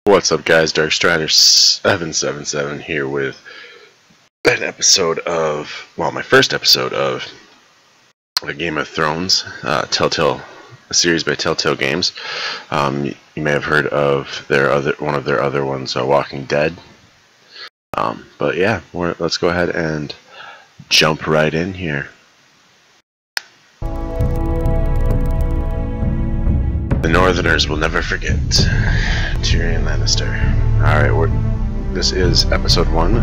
What's up, guys? Dark Strider 777 here with an episode of, well, my first episode of the Game of Thrones, Telltale, a series by Telltale Games. You may have heard of one of their other ones, Walking Dead. But yeah, let's go ahead and jump right in here. The Northerners will never forget. Tyrion Lannister. Alright, this is episode 1,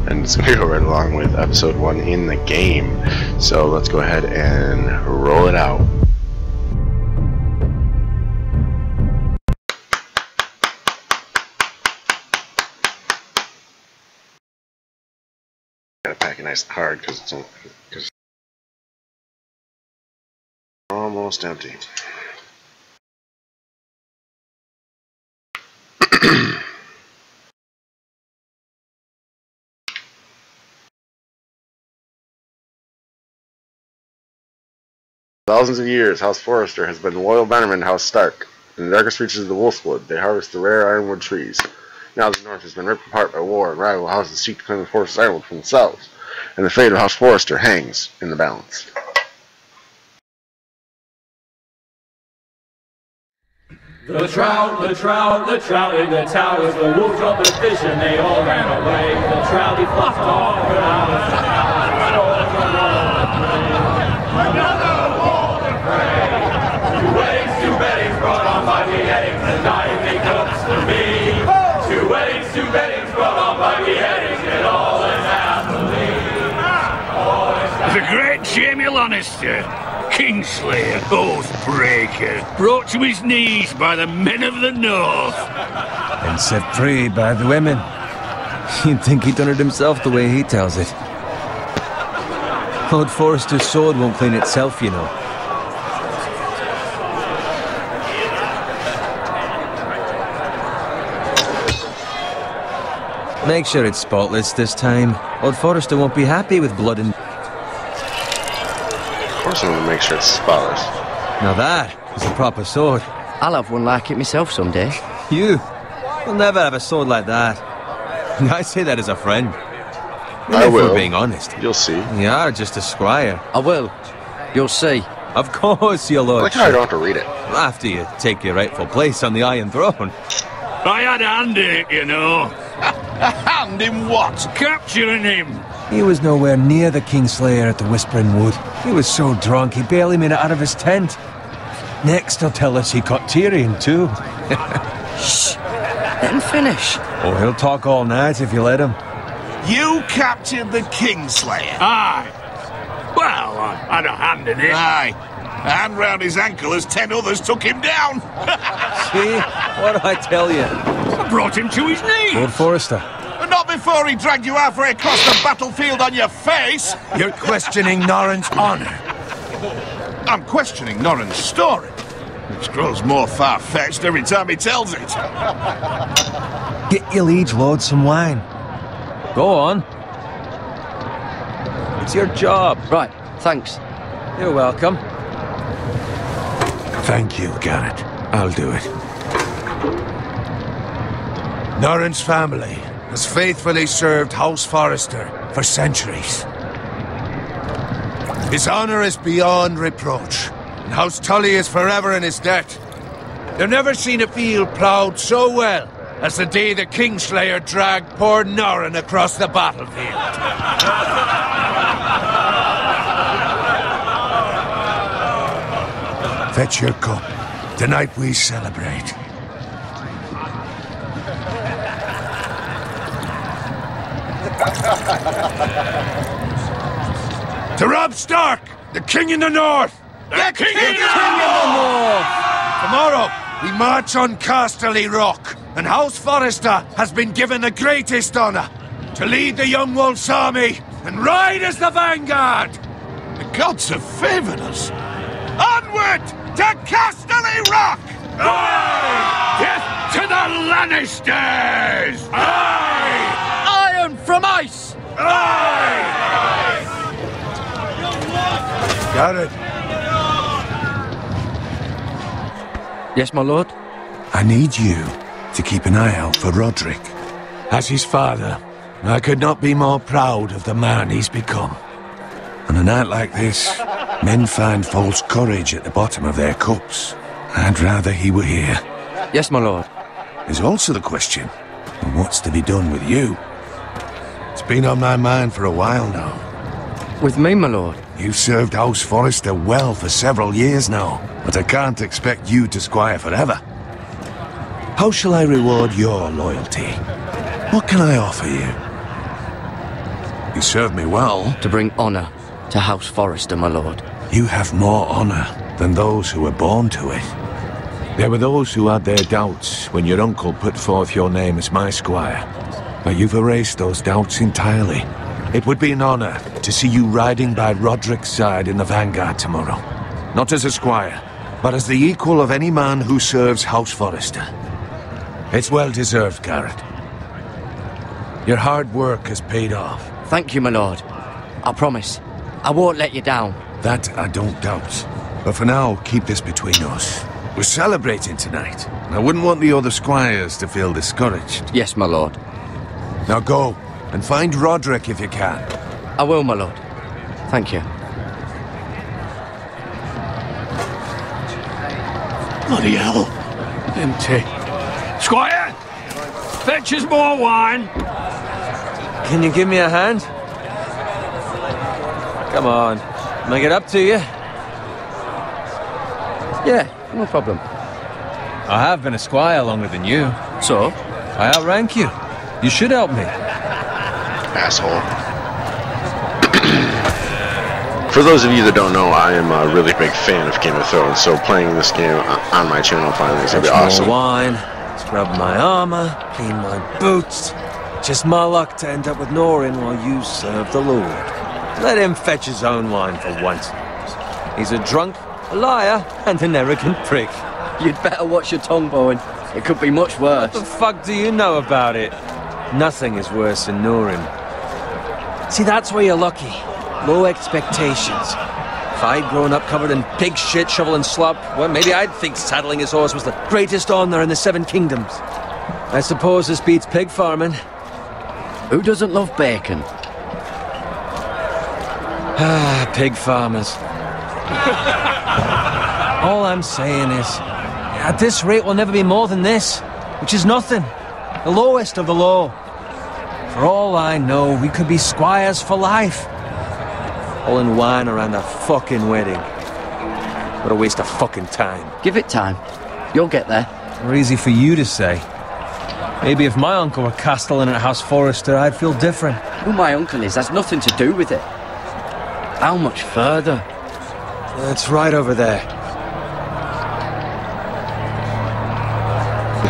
and it's going to go right along with episode 1 in the game. So let's go ahead and roll it out. Gotta pack it nice and hard because it's almost empty. Thousands of years, House Forrester has been loyal bannerman to House Stark. In the darkest reaches of the Wolfswood, they harvest the rare ironwood trees. Now the North has been ripped apart by war, and rival houses seek to claim the forest ironwood for themselves, and the fate of House Forrester hangs in the balance. The trout in the towers, the wolves dropped the fish and they all ran away. The trout, he fluffed off without a sound. Another wall to pray. 2 weddings, 2 beddings brought on by beheadings, and dying make ups for me. 2 weddings, 2 beddings brought on by beheadings, and all is happily. The great Jamie Lannister, Kingslayer, Oathbreaker, brought to his knees by the men of the North. And set free by the women. You'd think he'd done it himself the way he tells it. Lord Forrester's sword won't clean itself, you know. Make sure it's spotless this time. Lord Forrester won't be happy with blood and... Of course I'm gonna make sure it's spotless. Now that is a proper sword. I'll have one like it myself someday. You will never have a sword like that. I say that as a friend. I will. If we're being honest. You'll see. You are just a squire. I will. You'll see. Of course, your I lord. like how I don't have to read it. After you take your rightful place on the Iron Throne. I had a hand in it, you know. A hand in what? Capturing him. He was nowhere near the Kingslayer at the Whispering Wood. He was so drunk he barely made it out of his tent. Next he'll tell us he caught Tyrion too. Shh. Let him finish. Oh, he'll talk all night if you let him. You captured the Kingslayer? Aye. Well, I had a hand in it. Aye. A hand round his ankle as 10 others took him down. See? What did I tell you? I brought him to his knees. Lord Forrester. But not before he dragged you halfway across the battlefield on your face. You're questioning Norrin's honor. I'm questioning Norrin's story, which grows more far-fetched every time he tells it. Get your liege lord some wine. Go on. It's your job. Right, thanks. You're welcome. Thank you, Garrett. I'll do it. Norrin's family has faithfully served House Forrester for centuries. His honor is beyond reproach, and House Tully is forever in his debt. They've never seen a field ploughed so well as the day the Kingslayer dragged poor Norrin across the battlefield. Fetch your cup. Tonight we celebrate. To Robb Stark, the King in the North! The King in the North! Tomorrow, we march on Casterly Rock, and House Forrester has been given the greatest honor to lead the Young Wolf's army and ride as the vanguard! The gods have favored us. Onward to Casterly Rock! Aye! Death to the Lannisters! Aye! Iron from ice! Aye! Garrett, Yes, my lord? I need you to keep an eye out for Roderick. As his father, I could not be more proud of the man he's become. On a night like this, men find false courage at the bottom of their cups. I'd rather he were here. Yes, my lord. There's also the question of what's to be done with you. It's been on my mind for a while now. With me, my lord? You've served House Forrester well for several years now, but I can't expect you to squire forever. How shall I reward your loyalty? What can I offer you? You served me well. To bring honour to House Forrester, my lord. You have more honour than those who were born to it. There were those who had their doubts when your uncle put forth your name as my squire, but you've erased those doubts entirely. It would be an honour to see you riding by Roderick's side in the vanguard tomorrow. Not as a squire, but as the equal of any man who serves House Forrester. It's well deserved, Garrett. Your hard work has paid off. Thank you, my lord. I promise. I won't let you down. That I don't doubt. But for now, keep this between us. We're celebrating tonight. I wouldn't want the other squires to feel discouraged. Yes, my lord. Now go, and find Roderick if you can. I will, my lord. Thank you. Bloody hell. Empty. Squire! Fetch us more wine! Can you give me a hand? Come on. Make it up to you. Yeah, no problem. I have been a squire longer than you. So? I outrank you. You should help me. Asshole. For those of you that don't know, I am a really big fan of Game of Thrones, so playing this game on my channel finally is going to be awesome. More wine, scrub my armor, clean my boots. Just my luck to end up with Norin while you serve the Lord. Let him fetch his own wine for once. He's a drunk, a liar, and an arrogant prick. You'd better watch your tongue, Bowen. It could be much worse. What the fuck do you know about it? Nothing is worse than Norin. See, that's where you're lucky. Low expectations. If I'd grown up covered in pig shit, shovel and slop, well, maybe I'd think saddling his horse was the greatest honor in the Seven Kingdoms. I suppose this beats pig farming. Who doesn't love bacon? Ah, pig farmers. All I'm saying is, at this rate we'll never be more than this, which is nothing. The lowest of the low. For all I know, we could be squires for life. All in wine around a fucking wedding. What a waste of fucking time. Give it time. You'll get there. More easy for you to say. Maybe if my uncle were castellan at House Forrester, I'd feel different. Who my uncle is has nothing to do with it. How much further? It's right over there.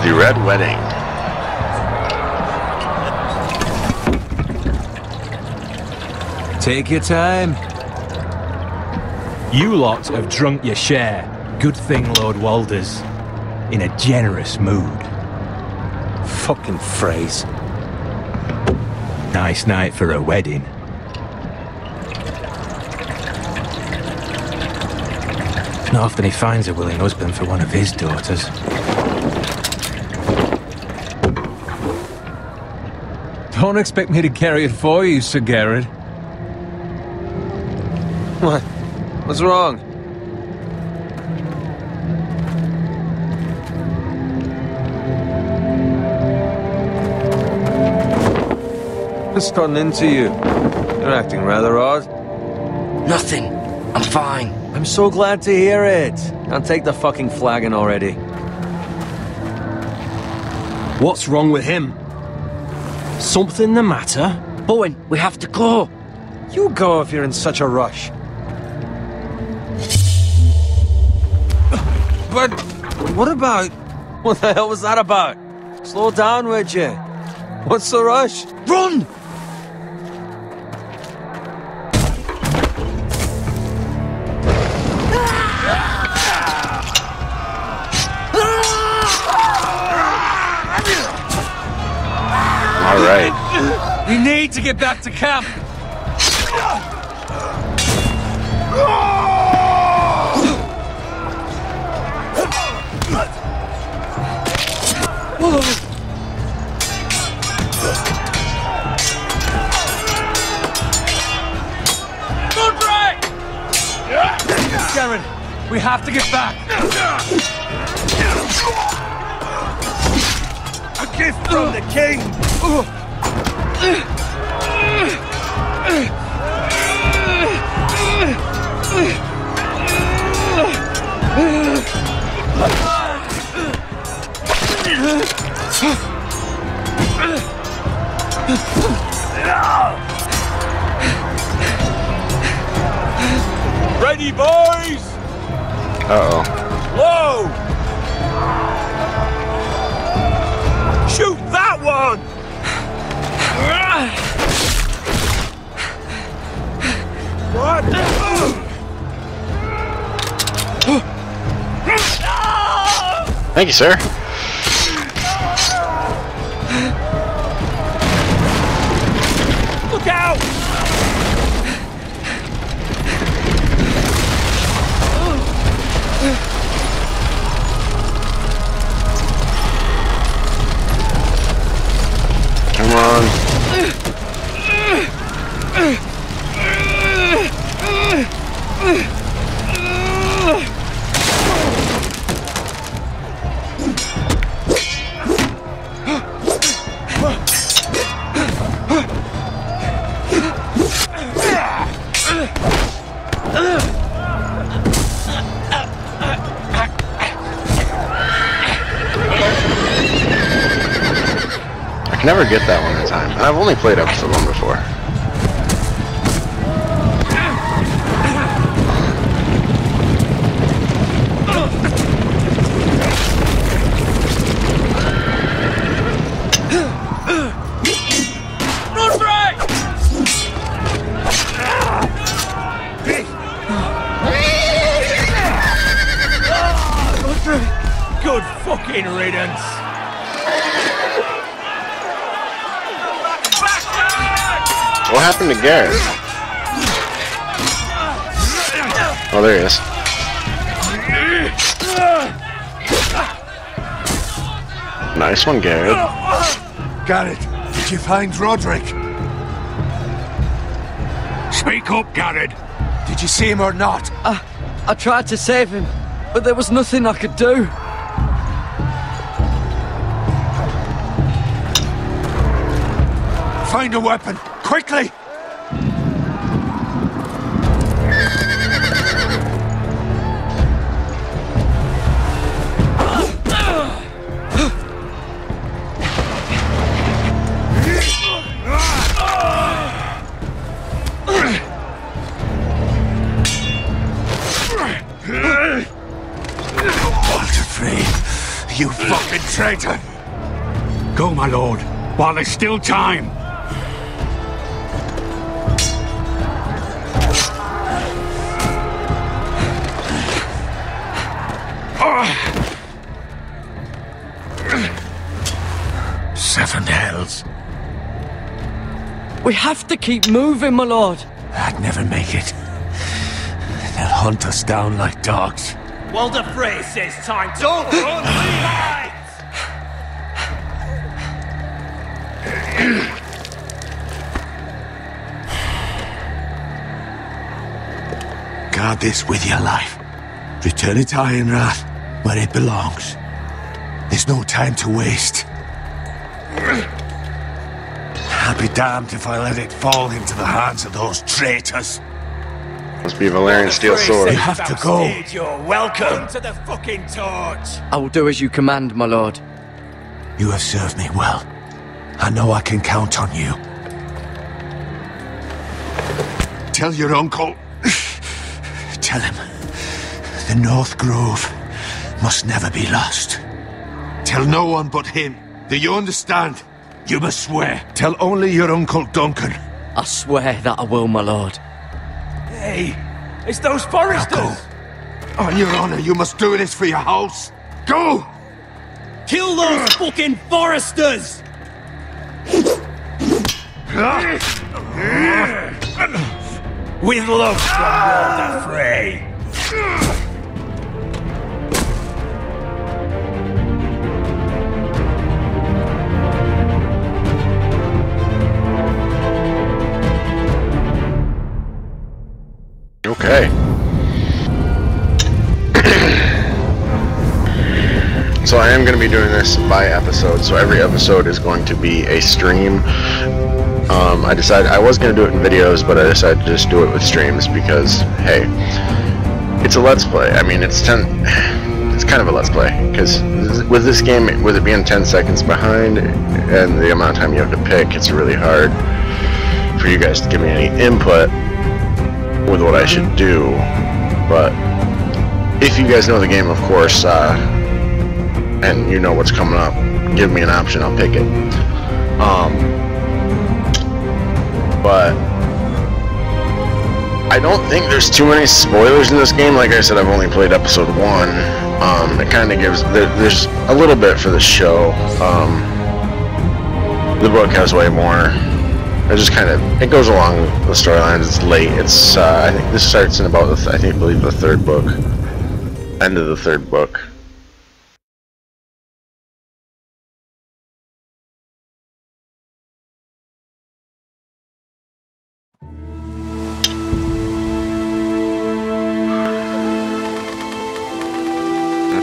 The Red Wedding. Take your time. You lot have drunk your share. Good thing Lord Walder's in a generous mood. Fucking phrase. Nice night for a wedding. It's not often he finds a willing husband for one of his daughters. Don't expect me to carry it for you, Sir Garrett. What? What's wrong? What's gotten into you? You're acting rather odd. Nothing. I'm fine. I'm so glad to hear it. Now take the fucking flagon already. What's wrong with him? Something the matter? Bowen, we have to go. You go if you're in such a rush. But what about... What the hell was that about? Slow down, would you? What's the rush? Run! All right. We need to get back to camp. Whoa. Sharon! We have to get back! A gift from the king! Ready, boys? Uh-oh. Whoa! Shoot that one! What? Thank you, sir. Look out! Come on. I can never get that one at a time. I've only played episode 1 before. Good fucking riddance. What happened to Garrett? Oh, there he is. Nice one, Garrett. Garrett, did you find Roderick? Speak up, Garrett. Did you see him or not? I tried to save him, but there was nothing I could do. Find a weapon, quickly! You fucking traitor! Go, my lord, while there's still time. Seven hells. We have to keep moving, my lord. I'd never make it. They'll hunt us down like dogs. Walder Frey says time to... Don't run, Levi! Guard this with your life. Return it to Ironrath, where it belongs. There's no time to waste. I'll be damned if I let it fall into the hands of those traitors. Must be Valerian steel sword. You have to go. You're welcome to the fucking torch. I will do as you command, my lord. You have served me well. I know I can count on you. Tell your uncle. Tell him. The North Grove must never be lost. Tell no one but him. Do you understand? You must swear. Tell only your Uncle Duncan. I swear that I will, my lord. Hey, it's those foresters. Now go. On your honor, you must do this for your house. Go! Kill those fucking foresters! With love from Walder Frey. Okay. so I am going to be doing this by episode. So every episode is going to be a stream. I decided I was going to do it in videos, but I decided to just do it with streams because, hey, it's a let's play. I mean, it's kind of a let's play, because with this game, with it being 10 seconds behind and the amount of time you have to pick, it's really hard for you guys to give me any input with what I should do. But if you guys know the game, of course, and you know what's coming up, give me an option, I'll pick it. But I don't think there's too many spoilers in this game. Like I said, I've only played episode 1. It kind of gives, there's a little bit for the show. The book has way more. It just kind of, it goes along the storylines. It's late. It's I think this starts in about I believe the 3rd book, end of the 3rd book.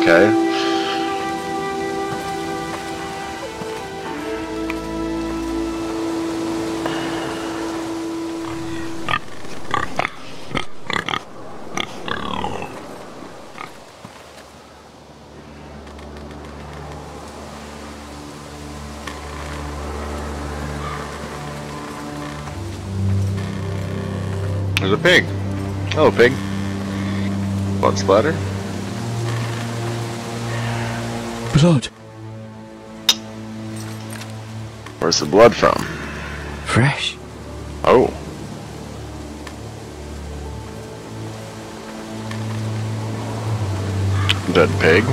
Okay. There's a pig. Hello, pig. Blood splatter. Blood. Where's the blood from? Fresh. Oh. Dead pig.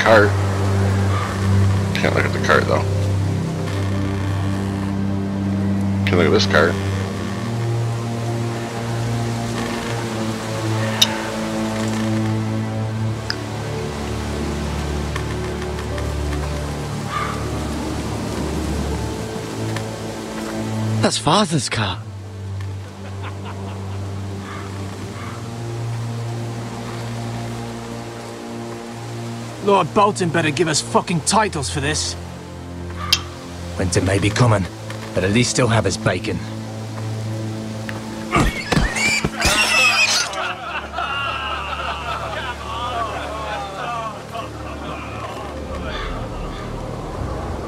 Cart. Can't look at the cart though. Can look at this cart. That's Father's car. Lord Bolton better give us fucking titles for this. Winter may be coming, but at least he'll have his bacon.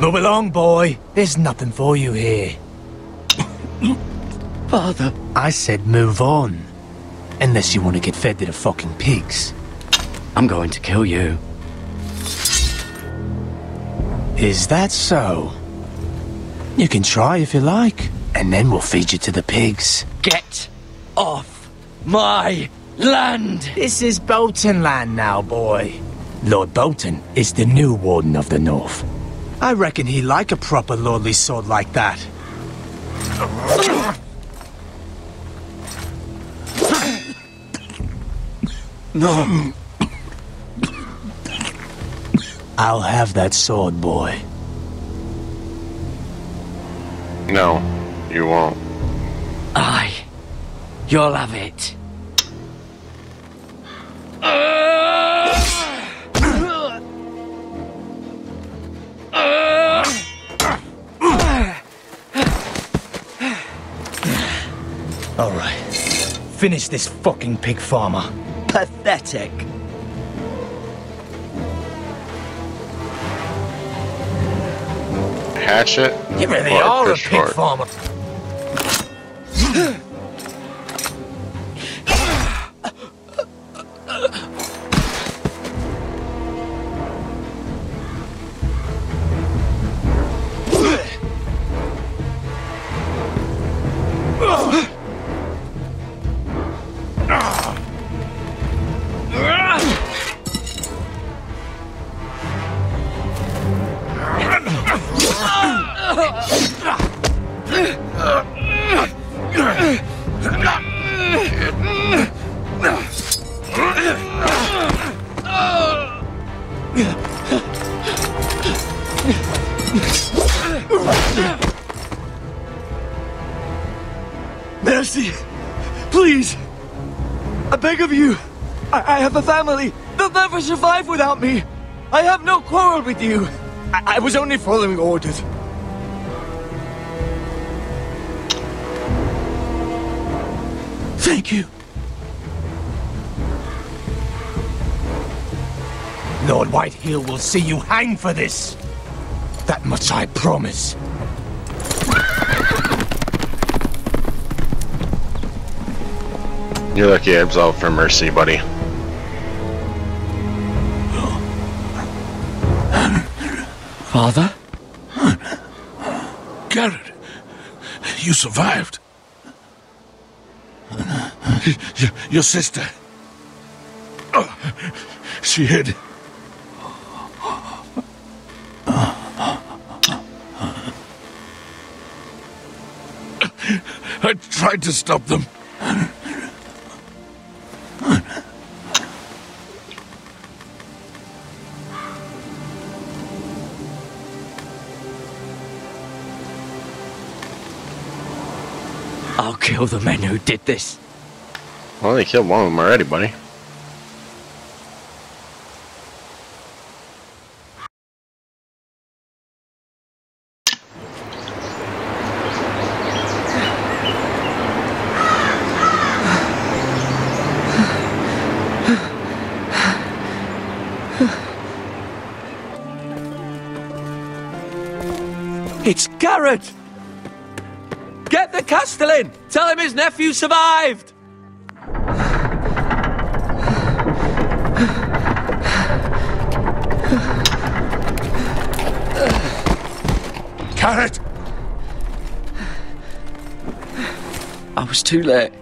Move along, boy. There's nothing for you here. Father. I said move on. Unless you want to get fed to the fucking pigs. I'm going to kill you. Is that so? You can try if you like, and then we'll feed you to the pigs. Get off my land! This is Bolton land now, boy. Lord Bolton is the new Warden of the North. I reckon he'd like a proper lordly sword like that. No. I'll have that sword, boy. No, you won't. You'll have it. All right. Finish this fucking pig farmer. Pathetic. Hatchet. You really or are a pig pitchfork? farmer. mercy. Please. I beg of you. I have a family. They'll never survive without me. I have no quarrel with you. I was only following orders. Thank you. Lord Whitehill will see you hang for this. That much I promise. You're lucky I absolved for mercy, buddy. Father? Garrett, you survived. Your sister. Oh, she hid. I tried to stop them. I'll kill the men who did this. Well, they killed one of them already, buddy. It's Garrett! Get the Castellan! Tell him his nephew survived! Garrett! I was too late.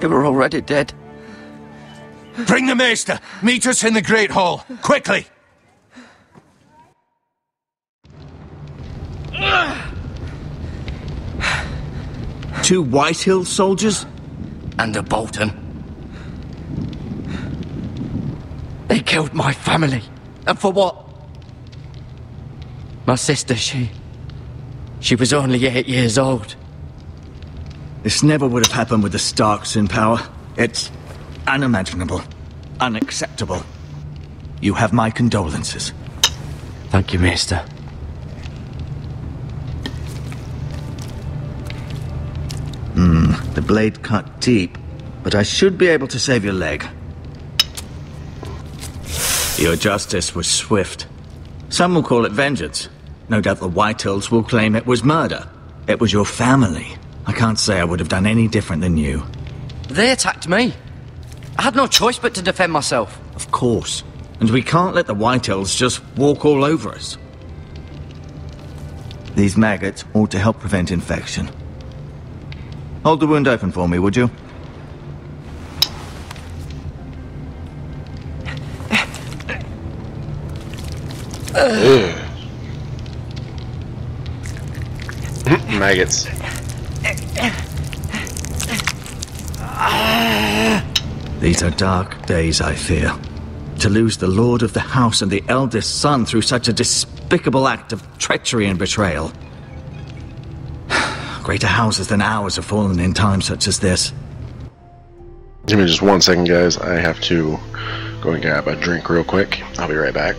They were already dead. Bring the maester! Meet us in the Great Hall! Quickly! Two Whitehill soldiers? And a Bolton. They killed my family. And for what? My sister, she was only 8 years old. This never would have happened with the Starks in power. It's unimaginable. Unacceptable. You have my condolences. Thank you, Maester. The blade cut deep, but I should be able to save your leg. Your justice was swift. Some will call it vengeance. No doubt the Whitehills will claim it was murder. It was your family. I can't say I would have done any different than you. They attacked me. I had no choice but to defend myself. Of course. And we can't let the Whitehills just walk all over us. These maggots ought to help prevent infection. Hold the wound open for me, would you? Maggots. These are dark days, I fear. To lose the lord of the house and the eldest son through such a despicable act of treachery and betrayal. Greater houses than ours have fallen in times such as this. Give me just 1 second, guys. I have to go and grab a drink real quick. I'll be right back.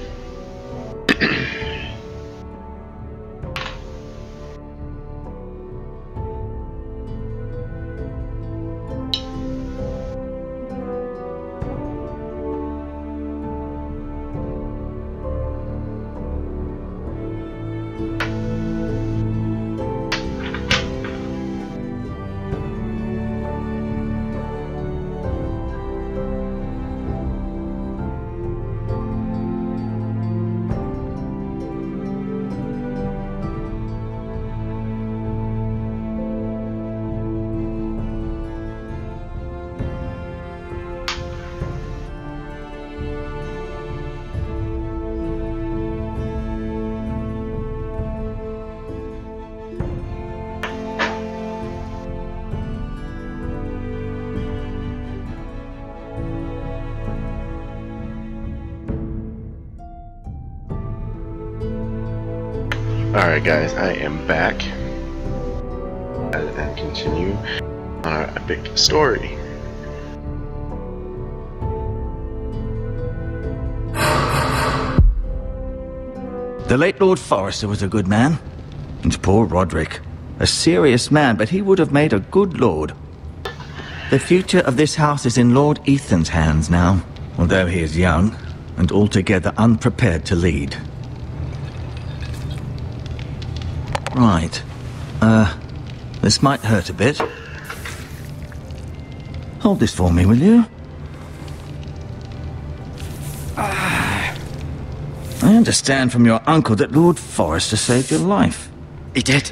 Alright guys, I am back. and continue on our epic story. The late Lord Forrester was a good man. And poor Roderick. A serious man, but he would have made a good lord. The future of this house is in Lord Ethan's hands now, although he is young and altogether unprepared to lead. Right. This might hurt a bit. Hold this for me, will you? I understand from your uncle that Lord Forrester saved your life. He did.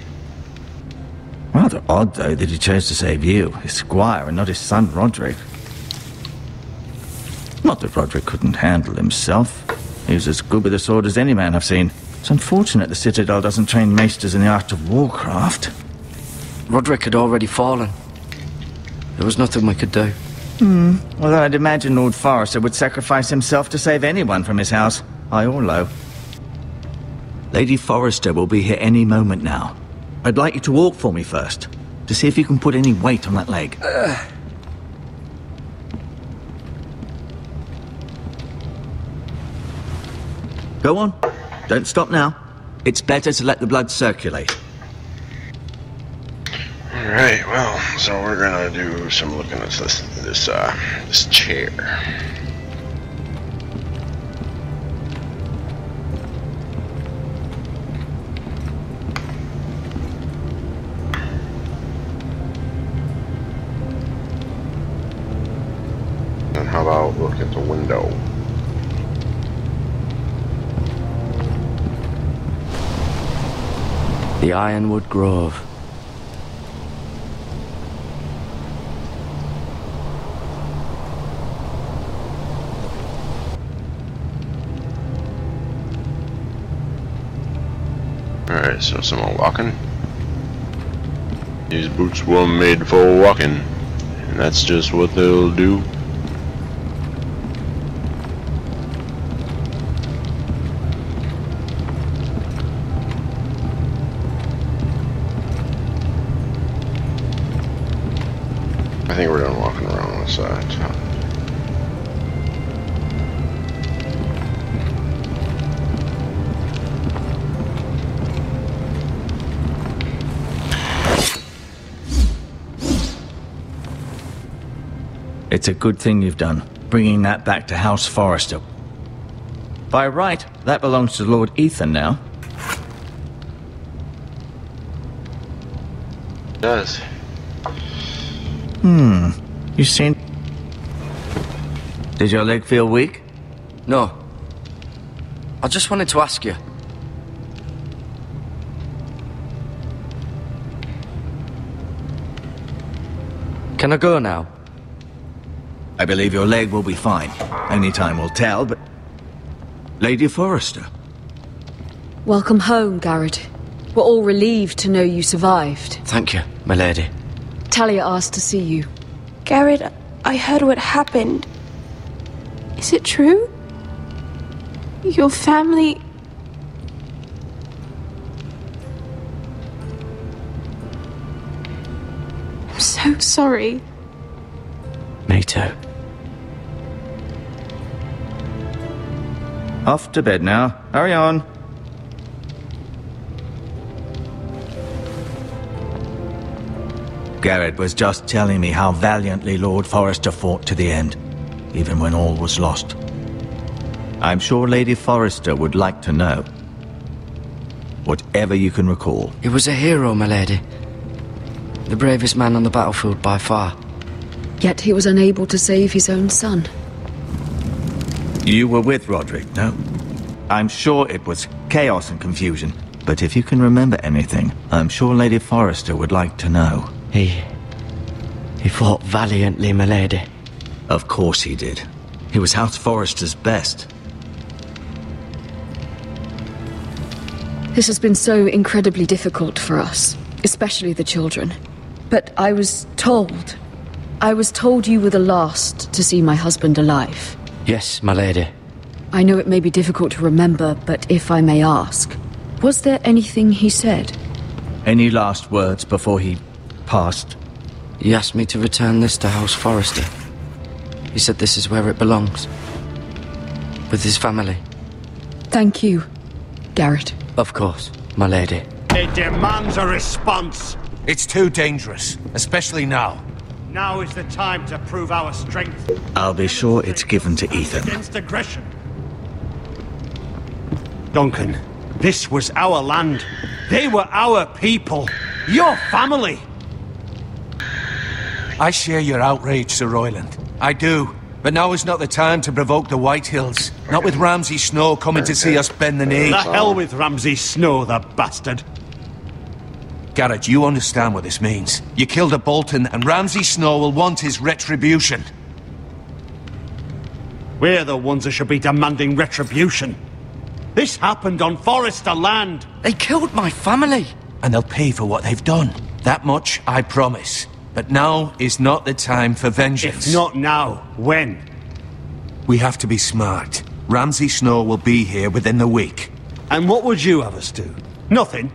Rather odd, though, that he chose to save you, his squire, and not his son Roderick. Not that Roderick couldn't handle himself. He was as good with a sword as any man I've seen. It's unfortunate the Citadel doesn't train maesters in the art of warcraft. Roderick had already fallen. There was nothing we could do. Although I'd imagine Lord Forrester would sacrifice himself to save anyone from his house, high or low. Lady Forrester will be here any moment now. I'd like you to walk for me first, to see if you can put any weight on that leg. Go on. Don't stop now. It's better to let the blood circulate. Alright, well, so we're gonna do some looking at this chair. And how about look at the window? The Ironwood Grove. Alright, so some more walking. These boots were made for walking, and that's just what they'll do. I think we're done walking around this side. It's a good thing you've done, bringing that back to House Forrester. By right, that belongs to Lord Ethan now. It does. You seem... Did your leg feel weak? No. I just wanted to ask you. Can I go now? I believe your leg will be fine. Only time will tell, but... Lady Forrester. Welcome home, Garrett. We're all relieved to know you survived. Thank you, my lady. Talia asked to see you. Garrett, I heard what happened. Is it true? Your family... I'm so sorry. Me too. Off to bed now. Hurry on. Garrett was just telling me how valiantly Lord Forrester fought to the end, even when all was lost. I'm sure Lady Forrester would like to know. Whatever you can recall. He was a hero, my lady. The bravest man on the battlefield by far. Yet he was unable to save his own son. You were with Roderick, no? I'm sure it was chaos and confusion, but if you can remember anything, I'm sure Lady Forrester would like to know. He fought valiantly, my lady. Of course he did. He was House Forrester's best. This has been so incredibly difficult for us, especially the children. But I was told you were the last to see my husband alive. Yes, my lady. I know it may be difficult to remember, but if I may ask, was there anything he said? Any last words before he past. He asked me to return this to House Forrester. He said this is where it belongs. With his family. Thank you, Garrett. Of course, my lady. It demands a response. It's too dangerous, especially now. Now is the time to prove our strength. I'll be sure it's given to Ethan. Against aggression. Duncan, this was our land. They were our people. Your family. I share your outrage, Sir Royland. I do. But now is not the time to provoke the Whitehills. Not with Ramsay Snow coming to see us bend the knee. The hell with Ramsay Snow, the bastard. Garrett, you understand what this means. You killed a Bolton, and Ramsay Snow will want his retribution. We're the ones that should be demanding retribution. This happened on Forrester land. They killed my family. And they'll pay for what they've done. That much, I promise. But now is not the time for vengeance. If not now, when? We have to be smart. Ramsay Snow will be here within the week. And what would you have us do? Nothing?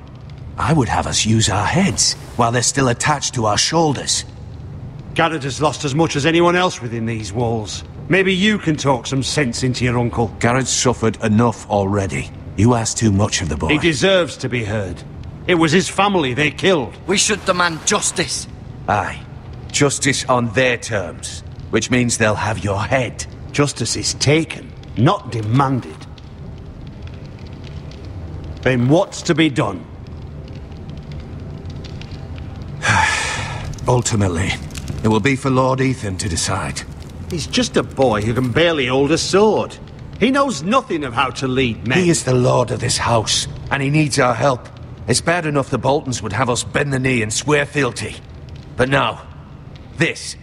I would have us use our heads, while they're still attached to our shoulders. Garrett has lost as much as anyone else within these walls. Maybe you can talk some sense into your uncle. Garrett's suffered enough already. You ask too much of the boy. He deserves to be heard. It was his family they killed. We should demand justice. Aye. Justice on their terms. Which means they'll have your head. Justice is taken, not demanded. Then what's to be done? Ultimately, it will be for Lord Ethan to decide. He's just a boy who can barely hold a sword. He knows nothing of how to lead men. He is the lord of this house, and he needs our help. It's bad enough the Boltons would have us bend the knee and swear fealty. But now, this.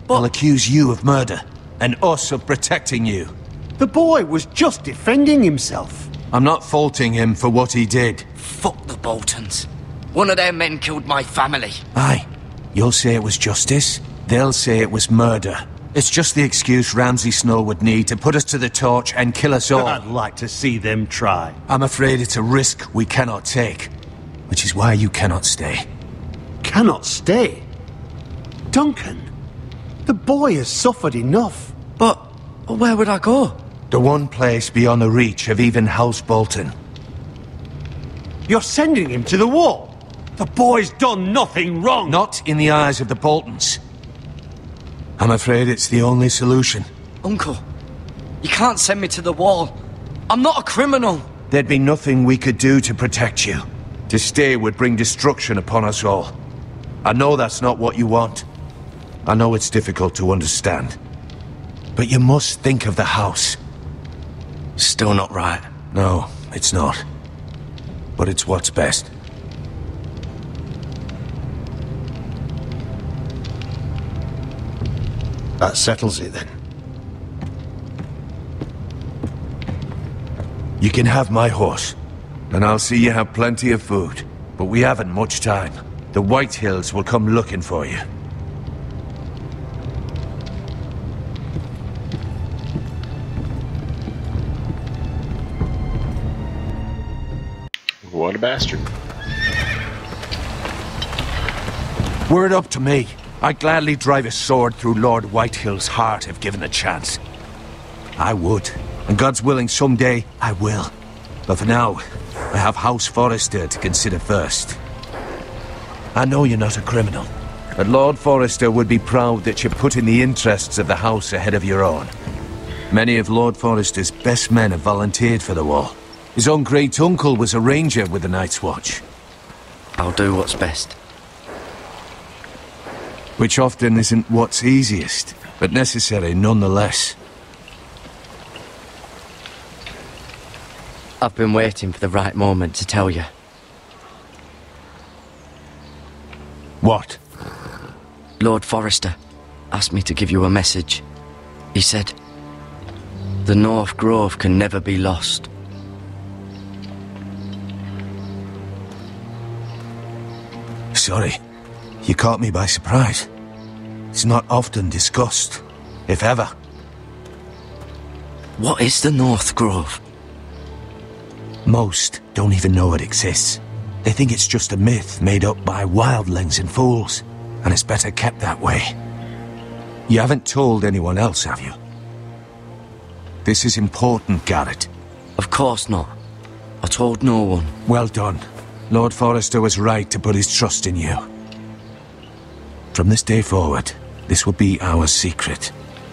They'll accuse you of murder, and us of protecting you. The boy was just defending himself. I'm not faulting him for what he did. Fuck the Boltons. One of their men killed my family. Aye. You'll say it was justice. They'll say it was murder. It's just the excuse Ramsay Snow would need to put us to the torch and kill us all. I'd like to see them try. I'm afraid it's a risk we cannot take. Which is why you cannot stay. Cannot stay? Duncan, the boy has suffered enough. But where would I go? The one place beyond the reach of even House Bolton. You're sending him to the wall? The boy's done nothing wrong! Not in the eyes of the Boltons. I'm afraid it's the only solution. Uncle, you can't send me to the wall. I'm not a criminal. There'd be nothing we could do to protect you. To stay would bring destruction upon us all. I know that's not what you want. I know it's difficult to understand. But you must think of the house. Still not right. No, it's not. But it's what's best. That settles it then. You can have my horse, and I'll see you have plenty of food. But we haven't much time. The Whitehills will come looking for you. What a bastard. Were it up to me, I'd gladly drive a sword through Lord Whitehill's heart if given the chance. I would. And God's willing, someday I will. But for now, I have House Forrester to consider first. I know you're not a criminal, but Lord Forrester would be proud that you're putting the interests of the house ahead of your own. Many of Lord Forrester's best men have volunteered for the wall. His own great-uncle was a ranger with the Night's Watch. I'll do what's best. Which often isn't what's easiest, but necessary nonetheless. I've been waiting for the right moment to tell you. What? Lord Forrester asked me to give you a message. He said, the North Grove can never be lost. Sorry. You caught me by surprise. It's not often discussed, if ever. What is the North Grove? Most don't even know it exists. They think it's just a myth made up by wildlings and fools. and it's better kept that way. You haven't told anyone else, have you? This is important, Garrett. Of course not. I told no one. Well done. Lord Forrester was right to put his trust in you. From this day forward, this will be our secret.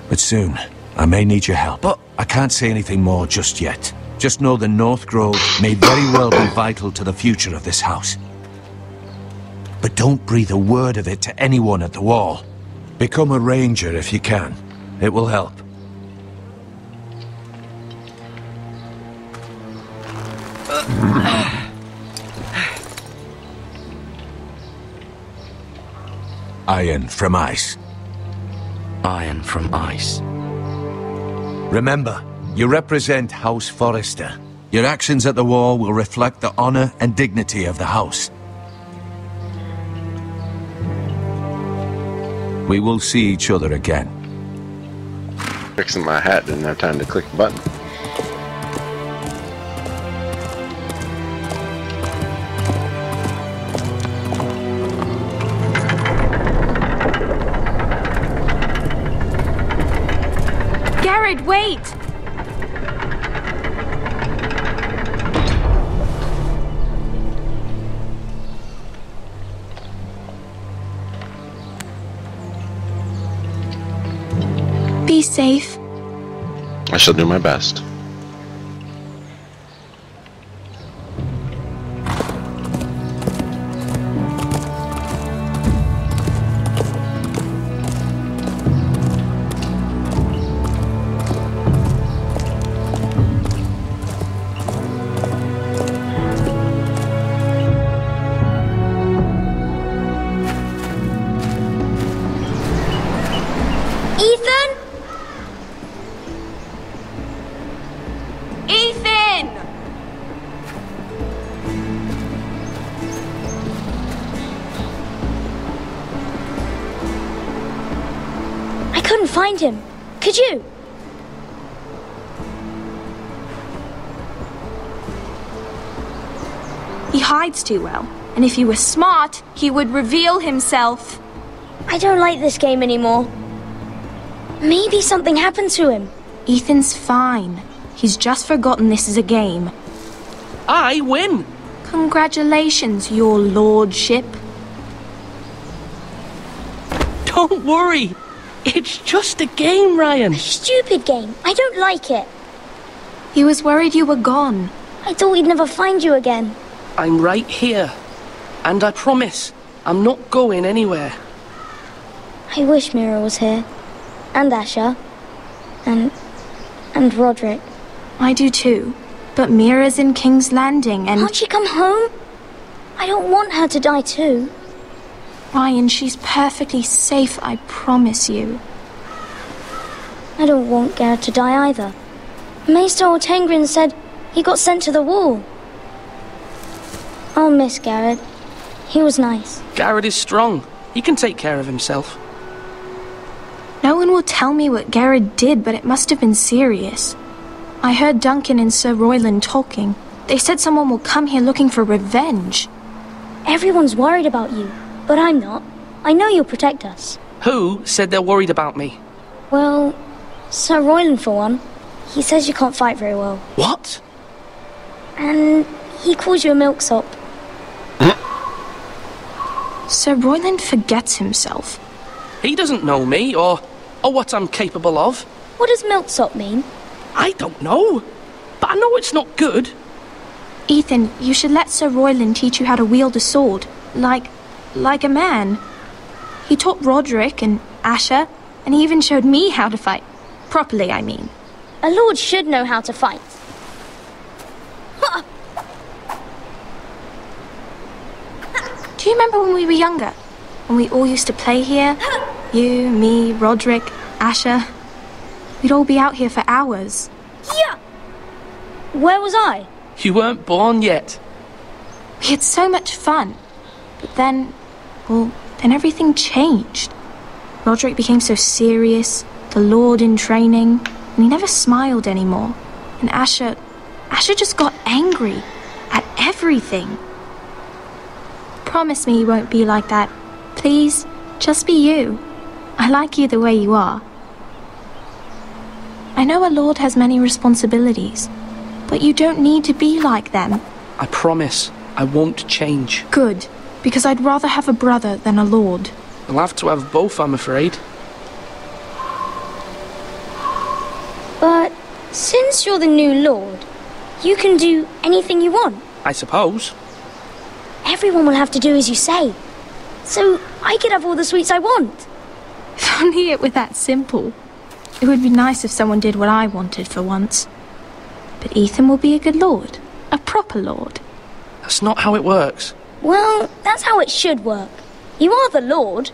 But soon, I may need your help. But I can't say anything more just yet. Just know the North Grove may very well be vital to the future of this house. But don't breathe a word of it to anyone at the Wall. Become a ranger if you can. It will help. Iron from ice. Iron from ice. Remember, you represent House Forrester. Your actions at the Wall will reflect the honor and dignity of the house. We will see each other again. Fixing my hat, didn't have time to click the button. Garrett, wait! Be safe. I shall do my best. Find him. Could you? He hides too well, and if he were smart, he would reveal himself. I don't like this game anymore. Maybe something happened to him. Ethan's fine. He's just forgotten this is a game. I win! Congratulations, your lordship. Don't worry. It's just a game, Ryan. A stupid game. I don't like it. He was worried you were gone. I thought we'd never find you again. I'm right here. And I promise, I'm not going anywhere. I wish Mira was here. And Asher. And Roderick. I do too. But Mira's in King's Landing and... Can't she come home? I don't want her to die too. Ryan, she's perfectly safe, I promise you. I don't want Garrett to die either. Maester Ortengrin said he got sent to the Wall. I'll miss Garrett. He was nice. Garrett is strong. He can take care of himself. No one will tell me what Garrett did, but it must have been serious. I heard Duncan and Sir Royland talking. They said someone will come here looking for revenge. Everyone's worried about you. But I'm not. I know you'll protect us. Who said they're worried about me? Well, Sir Royland for one. He says you can't fight very well. What? And he calls you a milksop. Sir Royland forgets himself. He doesn't know me, or what I'm capable of. What does milksop mean? I don't know. But I know it's not good. Ethan, you should let Sir Royland teach you how to wield a sword. Like a man. He taught Roderick and Asher, and he even showed me how to fight. Properly, I mean. A lord should know how to fight. Do you remember when we were younger? When we all used to play here? You, me, Roderick, Asher. We'd all be out here for hours. Yeah! Where was I? You weren't born yet. We had so much fun. But then everything changed. Roderick became so serious, the Lord in training, and he never smiled anymore. And Asher just got angry at everything. Promise me you won't be like that, please? Just be you. I like you the way you are. I know a lord has many responsibilities, but you don't need to be like them. I promise I won't change. Good, because I'd rather have a brother than a lord. I'll have to have both, I'm afraid. But since you're the new lord, you can do anything you want. I suppose. Everyone will have to do as you say. So I could have all the sweets I want. If only it were that simple. It would be nice if someone did what I wanted for once. But Ethan will be a good lord. A proper lord. That's not how it works. Well, that's how it should work. You are the lord.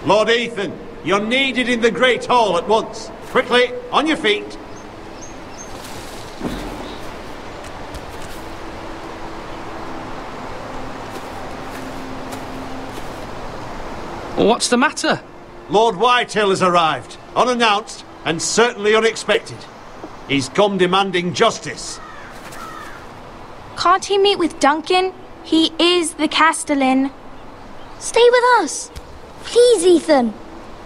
Lord Ethan, you're needed in the Great Hall at once. Quickly, on your feet. What's the matter? Lord Whitehill has arrived, unannounced and certainly unexpected. He's come demanding justice. Can't he meet with Duncan? He is the Castellan. Stay with us. Please, Ethan.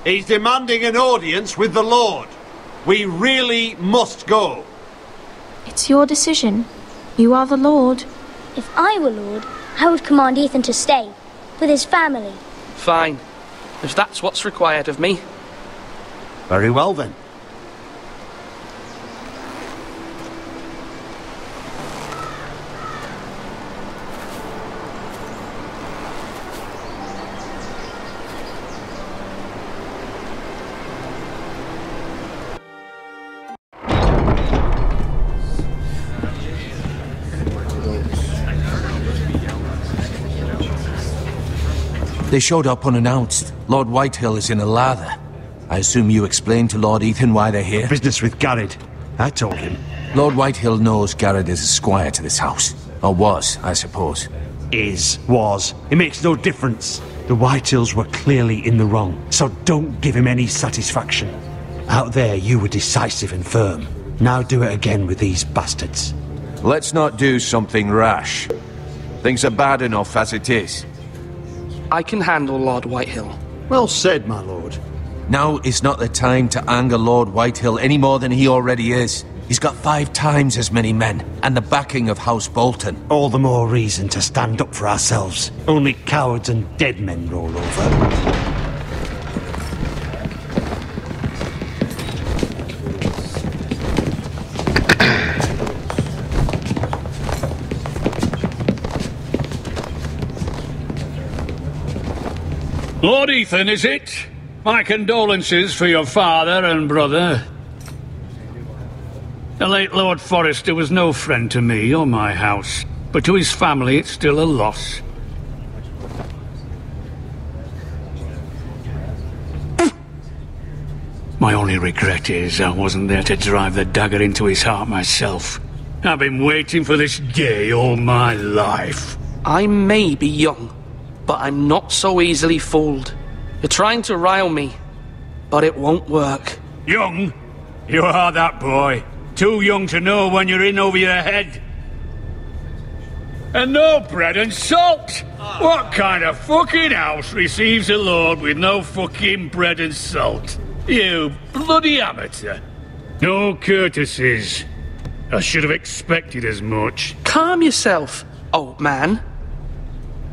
He's demanding an audience with the Lord. We really must go. It's your decision. You are the lord. If I were lord, I would command Ethan to stay, with his family. Fine. If that's what's required of me. Very well then. They showed up unannounced. Lord Whitehill is in a lather. I assume you explained to Lord Ethan why they're here? Business with Garrett. I told him. Lord Whitehill knows Garrett is a squire to this house. Or was, I suppose. Was. It makes no difference. The Whitehills were clearly in the wrong, so don't give him any satisfaction. Out there, you were decisive and firm. Now do it again with these bastards. Let's not do something rash. Things are bad enough as it is. I can handle Lord Whitehill. Well said, my lord. Now is not the time to anger Lord Whitehill any more than he already is. He's got 5 times as many men, and the backing of House Bolton. All the more reason to stand up for ourselves. Only cowards and dead men roll over. Lord Ethan, is it? My condolences for your father and brother. The late Lord Forrester was no friend to me or my house, but to his family it's still a loss. My only regret is I wasn't there to drive the dagger into his heart myself. I've been waiting for this day all my life. I may be young, but I'm not so easily fooled. You're trying to rile me, but it won't work. Young? You are that boy. Too young to know when you're in over your head. And no bread and salt! What kind of fucking house receives a lord with no fucking bread and salt? You bloody amateur. No courtesies. I should have expected as much. Calm yourself, old man.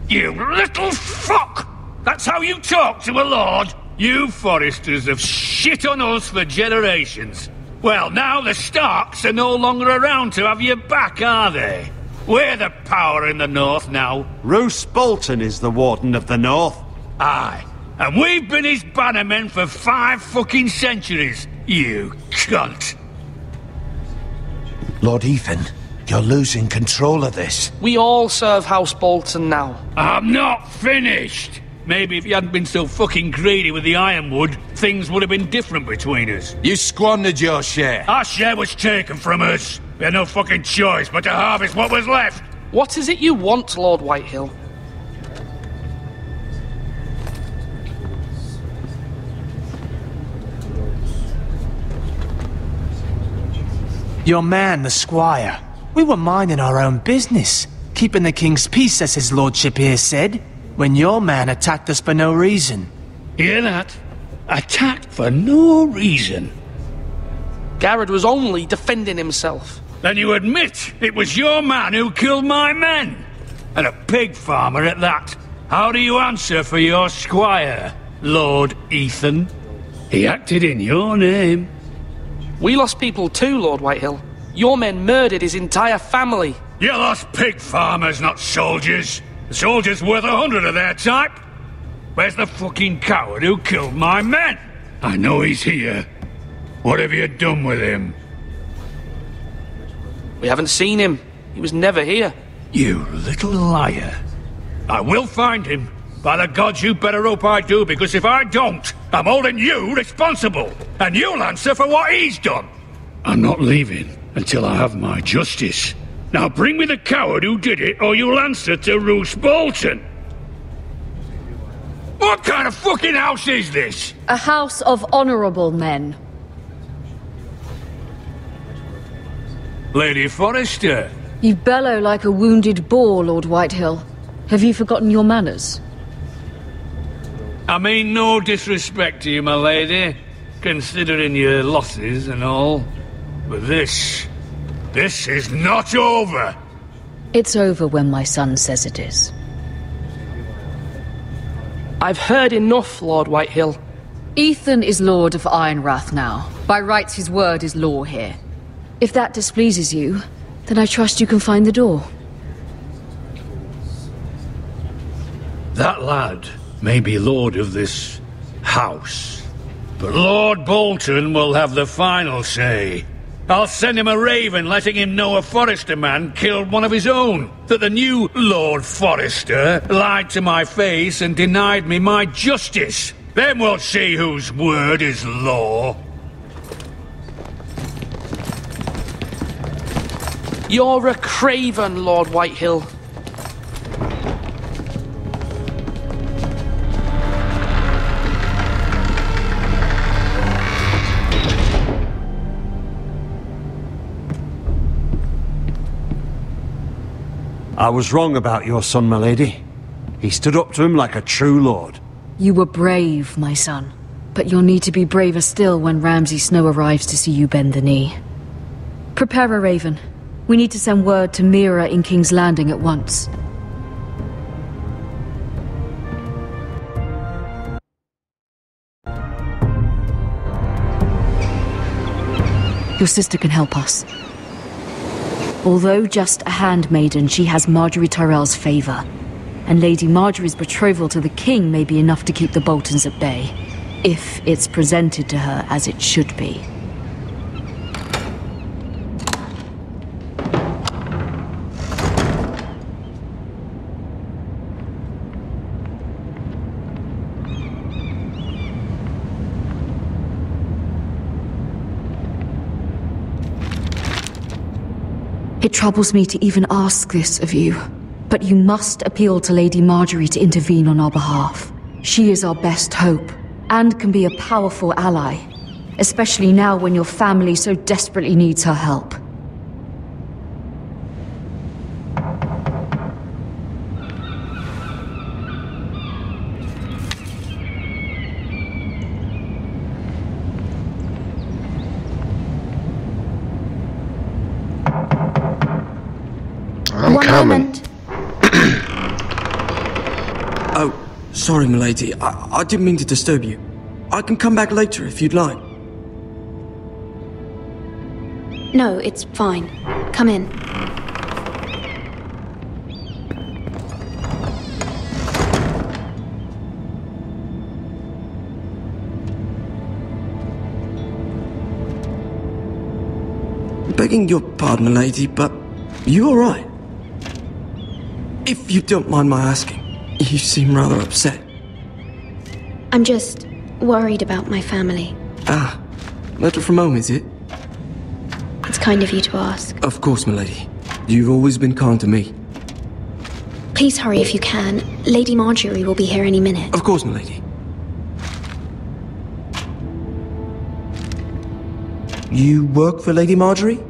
You little fuck! That's how you talk to a lord? You Forresters have shit on us for generations. Well, now the Starks are no longer around to have your back, are they? We're the power in the north now. Roose Bolton is the Warden of the North. Aye. And we've been his bannermen for 5 fucking centuries. You cunt. Lord Ethan, you're losing control of this. We all serve House Bolton now. I'm not finished. Maybe if you hadn't been so fucking greedy with the ironwood, things would have been different between us. You squandered your share. Our share was taken from us. We had no fucking choice but to harvest what was left. What is it you want, Lord Whitehill? Your man, the squire. We were minding our own business. Keeping the king's peace, as his lordship here said, when your man attacked us for no reason. Hear that? Attacked for no reason. Garrett was only defending himself. Then you admit it was your man who killed my men? And a pig farmer at that. How do you answer for your squire, Lord Ethan? He acted in your name. We lost people too, Lord Whitehill. Your men murdered his entire family. You lost pig farmers, not soldiers. The soldiers worth 100 of their type. Where's the fucking coward who killed my men? I know he's here. What have you done with him? We haven't seen him. He was never here. You little liar. I will find him. By the gods, you better hope I do, because if I don't, I'm holding you responsible. And you'll answer for what he's done. I'm not leaving until I have my justice. Now bring me the coward who did it, or you'll answer to Roose Bolton. What kind of fucking house is this? A house of honorable men. Lady Forrester. You bellow like a wounded boar, Lord Whitehill. Have you forgotten your manners? I mean no disrespect to you, my lady, considering your losses and all. But this is not over. It's over when my son says it is. I've heard enough, Lord Whitehill. Ethan is Lord of Ironrath now. By rights, his word is law here. If that displeases you, then I trust you can find the door. That lad may be lord of this house, but Lord Bolton will have the final say. I'll send him a raven letting him know a Forrester man killed one of his own, that the new Lord Forrester lied to my face and denied me my justice. Then we'll see whose word is law. You're a craven, Lord Whitehill. I was wrong about your son, my lady. He stood up to him like a true lord. You were brave, my son. But you'll need to be braver still when Ramsay Snow arrives to see you bend the knee. Prepare a raven. We need to send word to Mira in King's Landing at once. Your sister can help us. Although just a handmaiden, she has Marjorie Tyrell's favor. And Lady Marjorie's betrothal to the king may be enough to keep the Boltons at bay, if it's presented to her as it should be. It troubles me to even ask this of you, but you must appeal to Lady Marjorie to intervene on our behalf. She is our best hope, and can be a powerful ally, especially now when your family so desperately needs her help. I'm coming. Oh, sorry, milady. I didn't mean to disturb you. I can come back later if you'd like. No, it's fine. Come in. Begging your pardon, milady, but you all right? If you don't mind my asking, you seem rather upset. I'm just worried about my family. Ah, letter from home, is it? It's kind of you to ask. Of course, milady. You've always been kind to me. Please hurry if you can. Lady Marjorie will be here any minute. Of course, milady. You work for Lady Marjorie?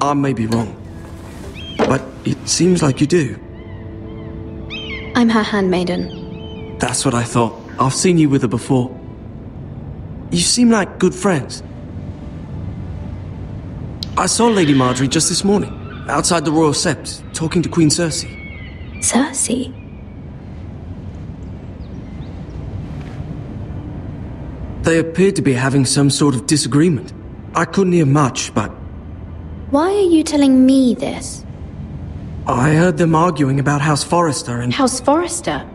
I may be wrong, but it seems like you do. I'm her handmaiden. That's what I thought. I've seen you with her before. You seem like good friends. I saw Lady Marjorie just this morning, outside the Royal Sept, talking to Queen Cersei. Cersei? They appeared to be having some sort of disagreement. I couldn't hear much, but Why are you telling me this? I heard them arguing about House Forrester and... House Forrester?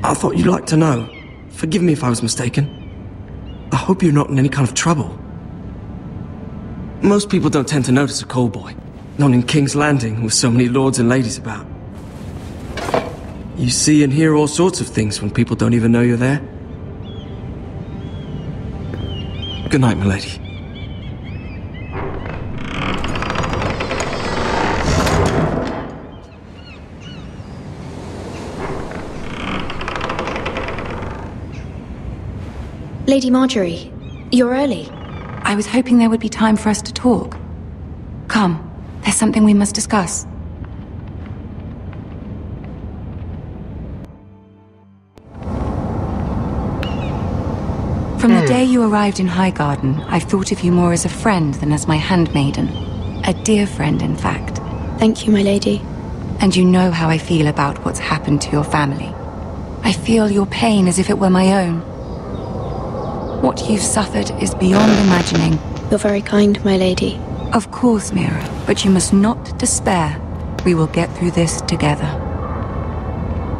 I thought you'd like to know. Forgive me if I was mistaken. I hope you're not in any kind of trouble. Most people don't tend to notice a callboy. Not in King's Landing, with so many lords and ladies about. You see and hear all sorts of things when people don't even know you're there. Good night, milady. Lady Marjorie, you're early. I was hoping there would be time for us to talk. Come, there's something we must discuss. From the day you arrived in Highgarden, I've thought of you more as a friend than as my handmaiden. A dear friend, in fact. Thank you, my lady. And you know how I feel about what's happened to your family. I feel your pain as if it were my own. What you've suffered is beyond imagining. You're very kind, my lady. Of course, Mira, but you must not despair. We will get through this together.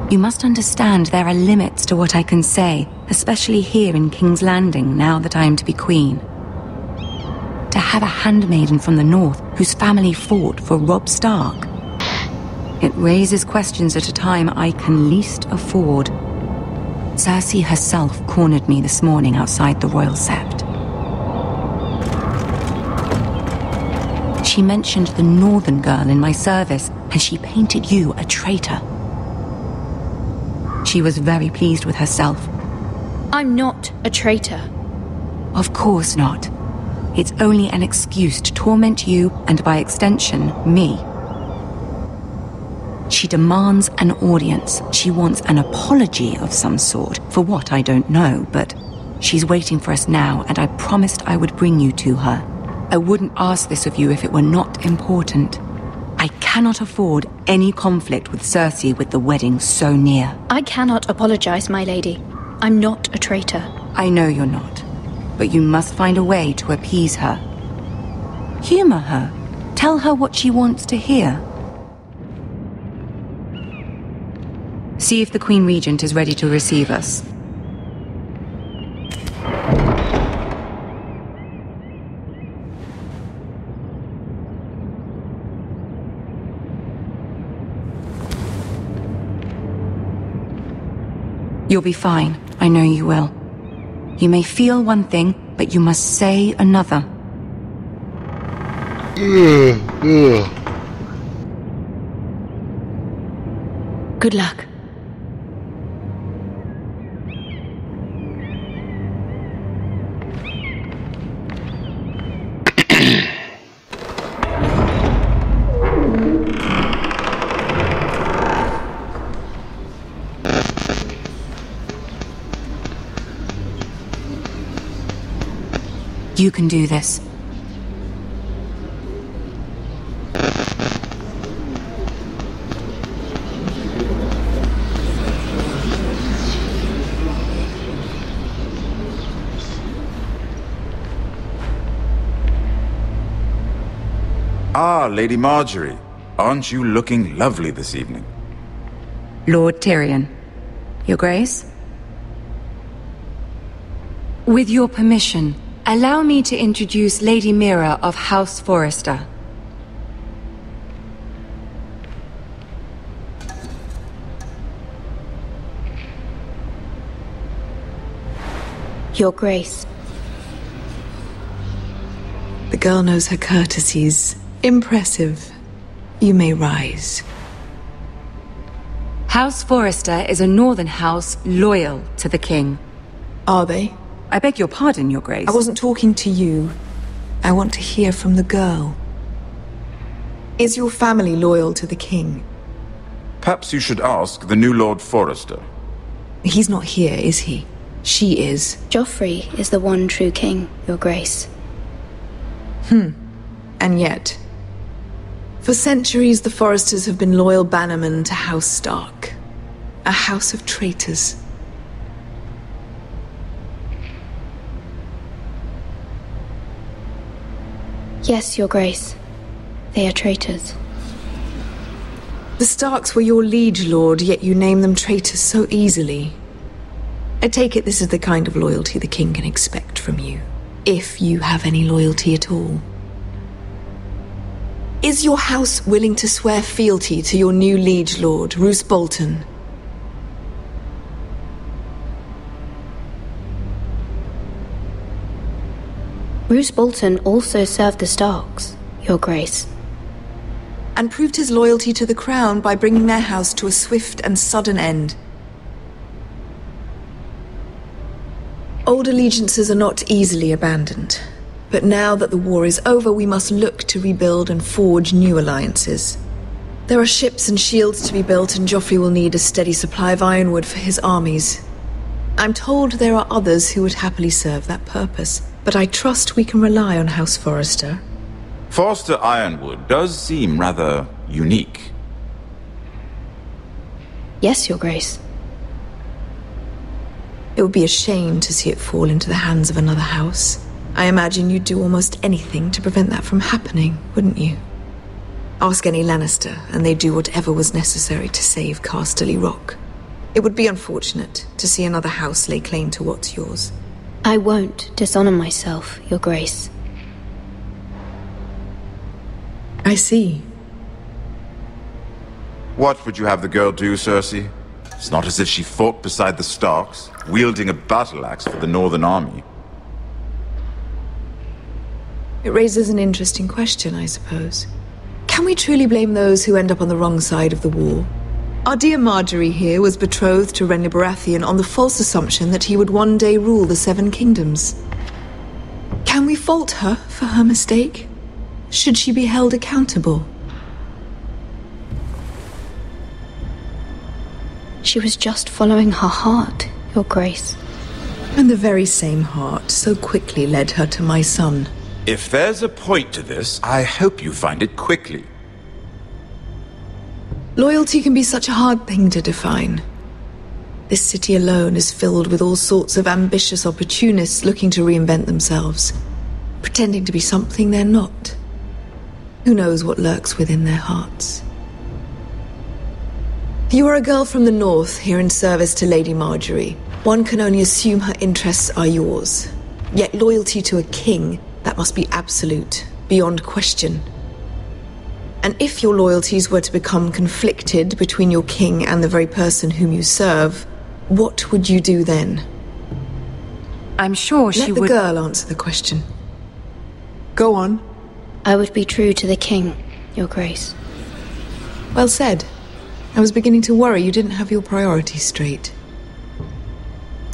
You must understand there are limits to what I can say, especially here in King's Landing, now that I am to be queen. To have a handmaiden from the north whose family fought for Robb Stark. It raises questions at a time I can least afford. Cersei herself cornered me this morning outside the Royal Sept. She mentioned the northern girl in my service, and she painted you a traitor. She was very pleased with herself. I'm not a traitor. Of course not. It's only an excuse to torment you, and by extension, me. She demands an audience. She wants an apology of some sort, for what I don't know, but she's waiting for us now, and I promised I would bring you to her. I wouldn't ask this of you if it were not important. I cannot afford any conflict with Cersei with the wedding so near. I cannot apologize, my lady. I'm not a traitor. I know you're not, but you must find a way to appease her. Humor her. Tell her what she wants to hear. See if the Queen Regent is ready to receive us. You'll be fine. I know you will. You may feel one thing, but you must say another. Good luck. You can do this. Ah, Lady Marjorie. Aren't you looking lovely this evening? Lord Tyrion. Your Grace? With your permission, allow me to introduce Lady Mira of House Forrester. Your Grace. The girl knows her courtesies. Impressive. You may rise. House Forrester is a northern house loyal to the king. Are they? I beg your pardon, Your Grace. I wasn't talking to you. I want to hear from the girl. Is your family loyal to the king? Perhaps you should ask the new Lord Forrester. He's not here, is he? She is. Joffrey is the one true king, Your Grace. And yet, for centuries the Forresters have been loyal bannermen to House Stark. A house of traitors. Yes, Your Grace. They are traitors. The Starks were your liege lord, yet you name them traitors so easily. I take it this is the kind of loyalty the king can expect from you. If you have any loyalty at all. Is your house willing to swear fealty to your new liege lord, Roose Bolton? Roose Bolton also served the Starks, Your Grace. And proved his loyalty to the crown by bringing their house to a swift and sudden end. Old allegiances are not easily abandoned. But now that the war is over, we must look to rebuild and forge new alliances. There are ships and shields to be built, and Joffrey will need a steady supply of ironwood for his armies. I'm told there are others who would happily serve that purpose, but I trust we can rely on House Forrester. Forrester Ironwood does seem rather unique. Yes, Your Grace. It would be a shame to see it fall into the hands of another house. I imagine you'd do almost anything to prevent that from happening, wouldn't you? Ask any Lannister, and they'd do whatever was necessary to save Casterly Rock. It would be unfortunate to see another house lay claim to what's yours. I won't dishonor myself, Your Grace. I see. What would you have the girl do, Cersei? It's not as if she fought beside the Starks, wielding a battle axe for the Northern Army. It raises an interesting question, I suppose. Can we truly blame those who end up on the wrong side of the war? Our dear Marjorie here was betrothed to Renly Baratheon on the false assumption that he would one day rule the Seven Kingdoms. Can we fault her for her mistake? Should she be held accountable? She was just following her heart, Your Grace. And the very same heart so quickly led her to my son. If there's a point to this, I hope you find it quickly. Loyalty can be such a hard thing to define. This city alone is filled with all sorts of ambitious opportunists looking to reinvent themselves, pretending to be something they're not. Who knows what lurks within their hearts? You are a girl from the north, here in service to Lady Marjorie. One can only assume her interests are yours. Yet loyalty to a king, that must be absolute, beyond question. And if your loyalties were to become conflicted between your king and the very person whom you serve, what would you do then? I'm sure she would... Let the girl answer the question. Go on. I would be true to the king, Your Grace. Well said. I was beginning to worry you didn't have your priorities straight.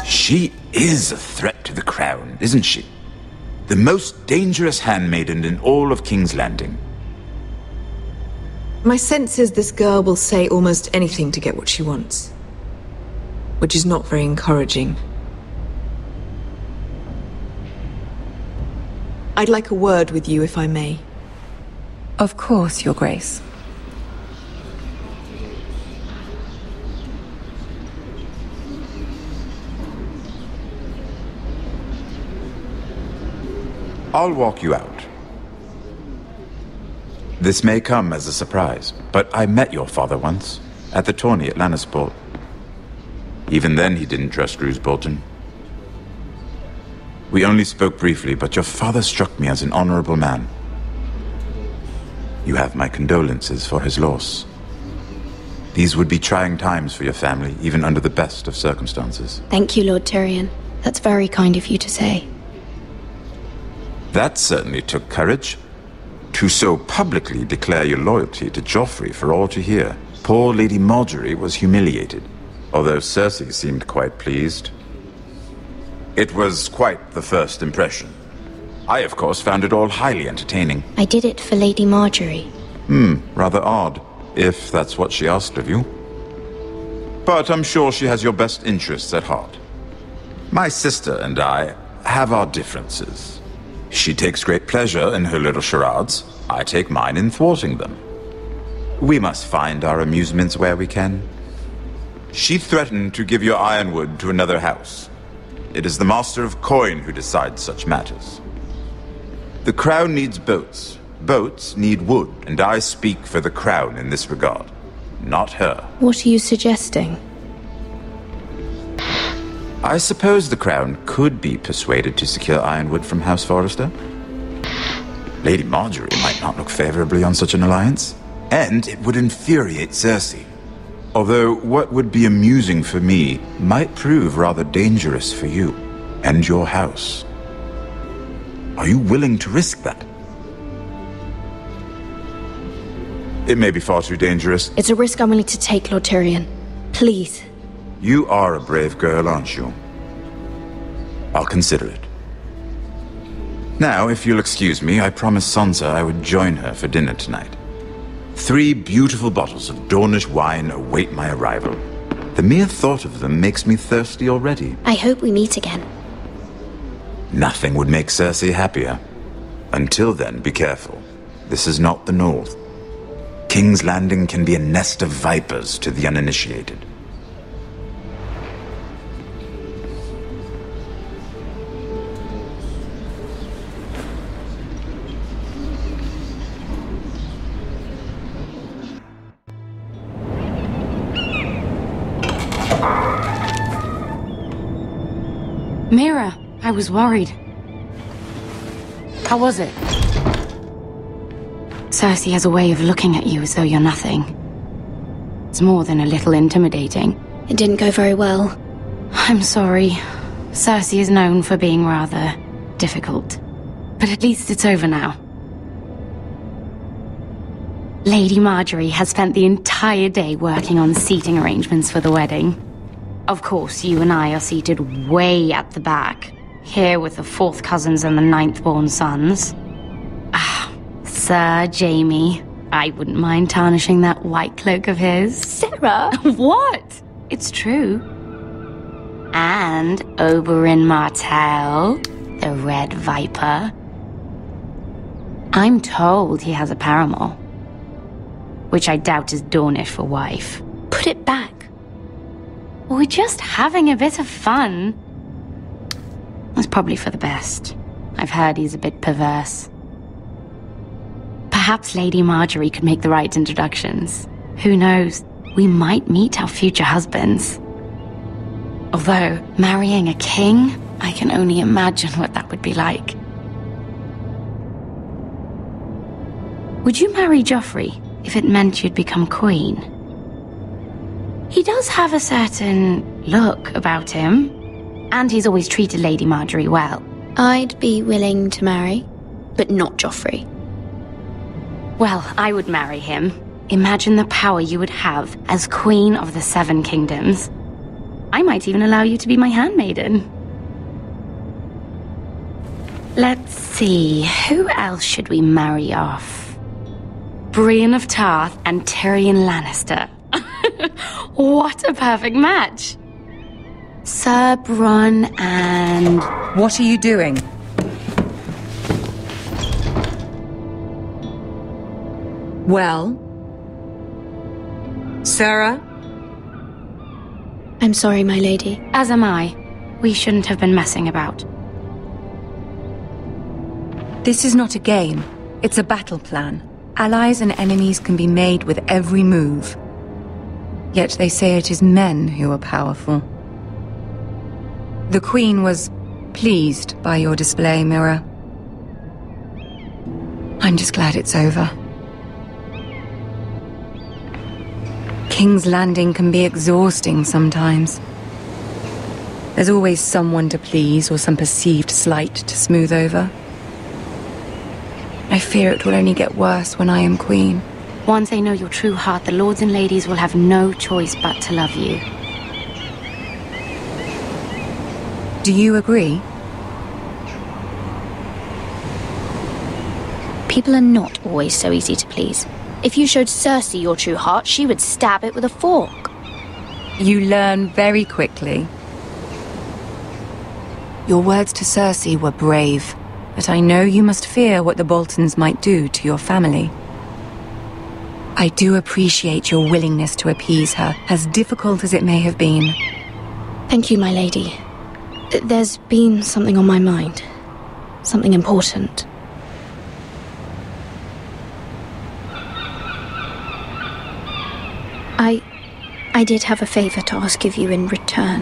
She is a threat to the crown, isn't she? The most dangerous handmaiden in all of King's Landing. My sense is this girl will say almost anything to get what she wants. Which is not very encouraging. I'd like a word with you, if I may. Of course, Your Grace. I'll walk you out. This may come as a surprise, but I met your father once, at the tourney at Lannisport. Even then he didn't trust Roose Bolton. We only spoke briefly, but your father struck me as an honorable man. You have my condolences for his loss. These would be trying times for your family, even under the best of circumstances. Thank you, Lord Tyrion. That's very kind of you to say. That certainly took courage. To so publicly declare your loyalty to Joffrey for all to hear. Poor Lady Marjorie was humiliated, although Cersei seemed quite pleased. It was quite the first impression. I, of course, found it all highly entertaining. I did it for Lady Marjorie. Rather odd, if that's what she asked of you. But I'm sure she has your best interests at heart. My sister and I have our differences. She takes great pleasure in her little charades. I take mine in thwarting them. We must find our amusements where we can. She threatened to give your ironwood to another house. It is the Master of Coin who decides such matters. The crown needs boats. Boats need wood, and I speak for the crown in this regard, not her. What are you suggesting? I suppose the crown could be persuaded to secure ironwood from House Forrester. Lady Marjorie might not look favorably on such an alliance, and it would infuriate Cersei. Although what would be amusing for me might prove rather dangerous for you and your house. Are you willing to risk that? It may be far too dangerous. It's a risk I'm willing to take, Lord Tyrion. Please. You are a brave girl, aren't you? I'll consider it. Now, if you'll excuse me, I promised Sansa I would join her for dinner tonight. 3 beautiful bottles of Dornish wine await my arrival. The mere thought of them makes me thirsty already. I hope we meet again. Nothing would make Cersei happier. Until then, be careful. This is not the North. King's Landing can be a nest of vipers to the uninitiated. Mira, I was worried. How was it? Cersei has a way of looking at you as though you're nothing. It's more than a little intimidating. It didn't go very well. I'm sorry. Cersei is known for being rather difficult. But at least it's over now. Lady Marjorie has spent the entire day working on seating arrangements for the wedding. Of course, you and I are seated way at the back, here with the 4th cousins and the 9th-born sons. Sir Jaime, I wouldn't mind tarnishing that white cloak of his. Sarah! What? It's true. And Oberyn Martell, the Red Viper. I'm told he has a paramour, which I doubt is Dornish for wife. Put it back. We're just having a bit of fun. It's probably for the best. I've heard he's a bit perverse. Perhaps Lady Marjorie could make the right introductions. Who knows? We might meet our future husbands. Although, marrying a king, I can only imagine what that would be like. Would you marry Joffrey if it meant you'd become queen? He does have a certain look about him, and he's always treated Lady Marjorie well. I'd be willing to marry, but not Joffrey. Well, I would marry him. Imagine the power you would have as Queen of the 7 Kingdoms. I might even allow you to be my handmaiden. Let's see, who else should we marry off? Brienne of Tarth and Tyrion Lannister. What a perfect match! Sir Bronn and... What are you doing? Well? Sarah? I'm sorry, my lady. As am I. We shouldn't have been messing about. This is not a game. It's a battle plan. Allies and enemies can be made with every move. Yet they say it is men who are powerful. The Queen was pleased by your display, Mira. I'm just glad it's over. King's Landing can be exhausting sometimes. There's always someone to please or some perceived slight to smooth over. I fear it will only get worse when I am queen. Once they know your true heart, the lords and ladies will have no choice but to love you. Do you agree? People are not always so easy to please. If you showed Cersei your true heart, she would stab it with a fork. You learn very quickly. Your words to Cersei were brave, but I know you must fear what the Boltons might do to your family. I do appreciate your willingness to appease her, as difficult as it may have been. Thank you, my lady. There's been something on my mind. Something important. I did have a favor to ask of you in return.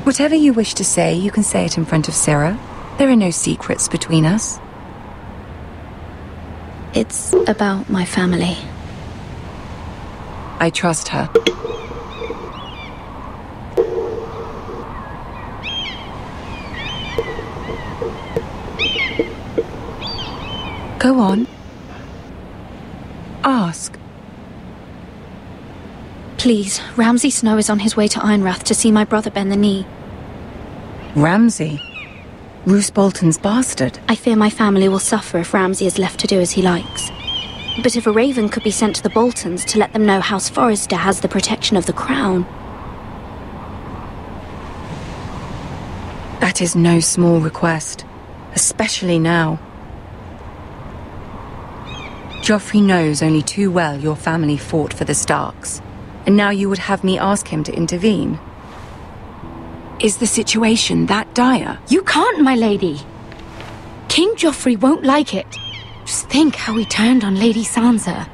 Whatever you wish to say, you can say it in front of Sarah. There are no secrets between us. It's about my family. I trust her. Go on. Ask. Please, Ramsay Snow is on his way to Ironrath to see my brother bend the knee. Ramsay? Roose Bolton's bastard? I fear my family will suffer if Ramsay is left to do as he likes. But if a raven could be sent to the Boltons to let them know House Forrester has the protection of the crown... That is no small request, especially now. Joffrey knows only too well your family fought for the Starks, and now you would have me ask him to intervene. Is the situation that dire? You can't, my lady! King Joffrey won't like it. Just think how he turned on Lady Sansa.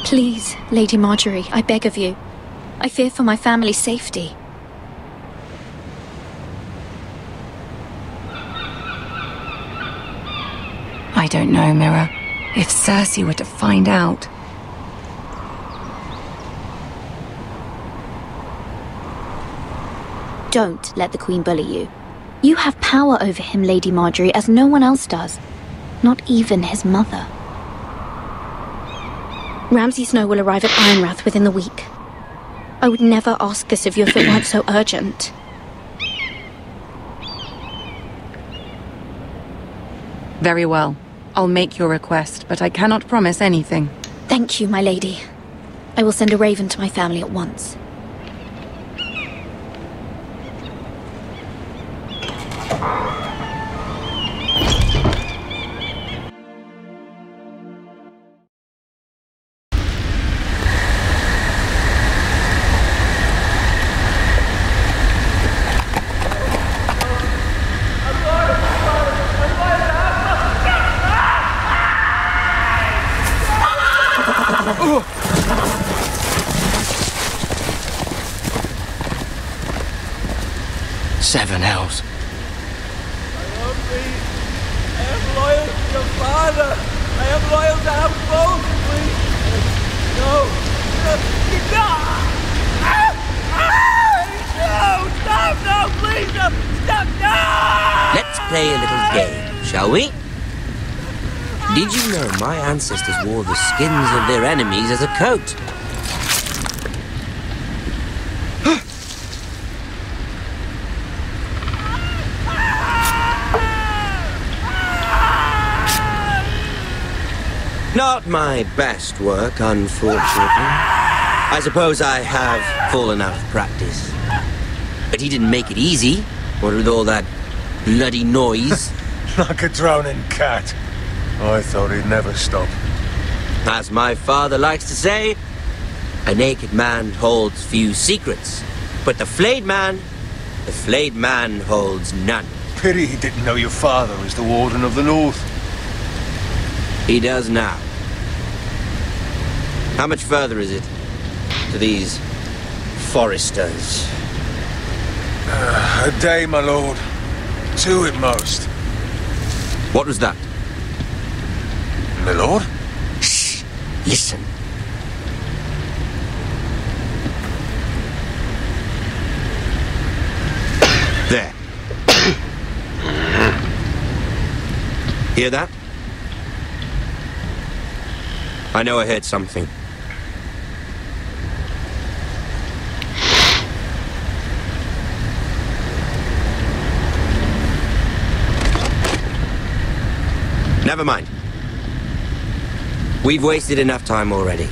Please, Lady Marjorie, I beg of you. I fear for my family's safety. I don't know, Mira. If Cersei were to find out... Don't let the Queen bully you. You have power over him, Lady Marjorie, as no one else does. Not even his mother. Ramsay Snow will arrive at Ironrath within the week. I would never ask this of you if it weren't so urgent. Very well. I'll make your request, but I cannot promise anything. Thank you, my lady. I will send a raven to my family at once. Seven hells. I am loyal to your father. I am loyal to House Bolton, please. No. No, stop, no, please, no, stop, no! Let's play a little game, shall we? Did you know my ancestors wore the skins of their enemies as a coat? Not my best work, unfortunately. I suppose I have fallen out of practice. But he didn't make it easy, what with all that bloody noise. Like a drowning cat. I thought he'd never stop. As my father likes to say, a naked man holds few secrets. But the flayed man holds none. Pity he didn't know your father was the Warden of the North. He does now. How much further is it to these foresters? A day, my lord. 2 at most. What was that? My lord? Shh! Listen. There. Hear that? I know I heard something. Never mind. We've wasted enough time already.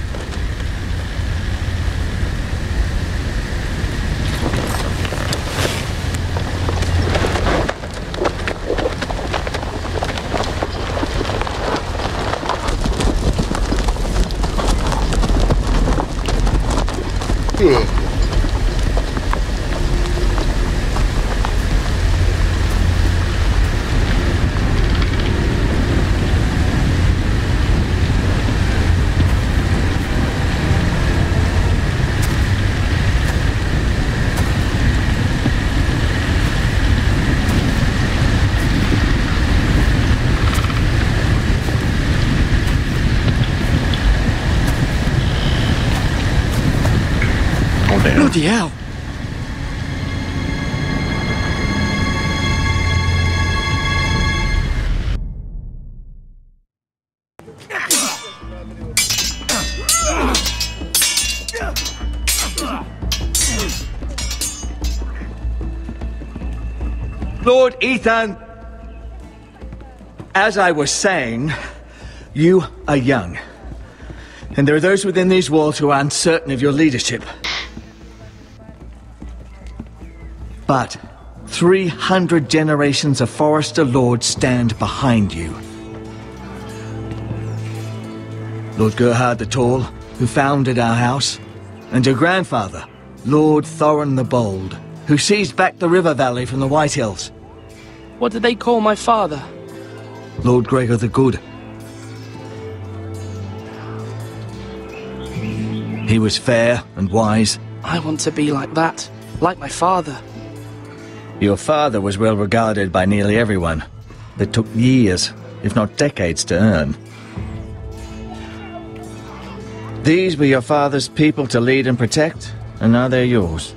Bloody hell! Lord Ethan, as I was saying, you are young. And there are those within these walls who are uncertain of your leadership. But 300 generations of Forester Lords stand behind you. Lord Gerhard the Tall, who founded our house, and your grandfather, Lord Thorin the Bold, who seized back the river valley from the White Hills. What did they call my father? Lord Gregor the Good. He was fair and wise. I want to be like that, like my father. Your father was well regarded by nearly everyone. It took years, if not decades, to earn. These were your father's people to lead and protect, and now they're yours.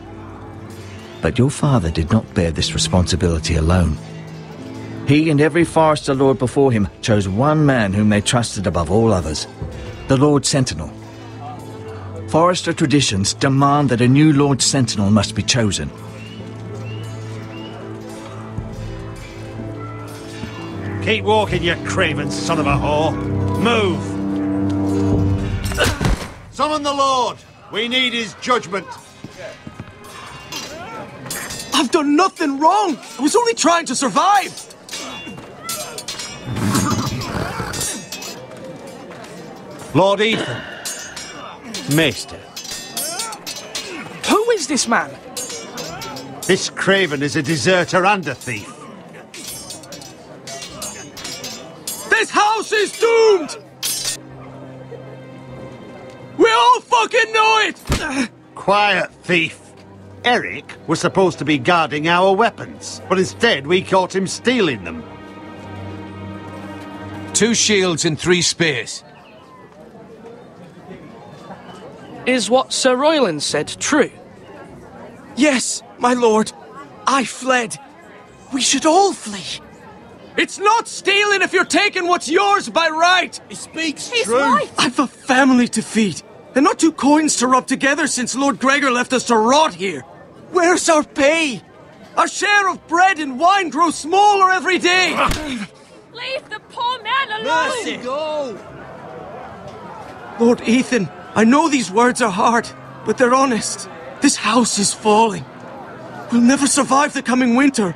But your father did not bear this responsibility alone. He and every Forester Lord before him chose one man whom they trusted above all others, the Lord Sentinel. Forester traditions demand that a new Lord Sentinel must be chosen. Keep walking, you craven son of a whore. Move! Summon the Lord! We need his judgment. I've done nothing wrong! I was only trying to survive! Lord Ethan. Maester. Who is this man? This craven is a deserter and a thief. This house is doomed! We all fucking know it! Quiet, thief. Eric was supposed to be guarding our weapons, but instead we caught him stealing them. 2 shields and 3 spears. Is what Sir Royland said true? Yes, my lord. I fled. We should all flee. It's not stealing if you're taking what's yours by right! He speaks He's true. Right. I've a family to feed, and not 2 coins to rub together since Lord Gregor left us to rot here. Where's our pay? Our share of bread and wine grows smaller every day! Leave the poor man alone! Mercy, go! Lord Ethan, I know these words are hard, but they're honest. This house is falling. We'll never survive the coming winter.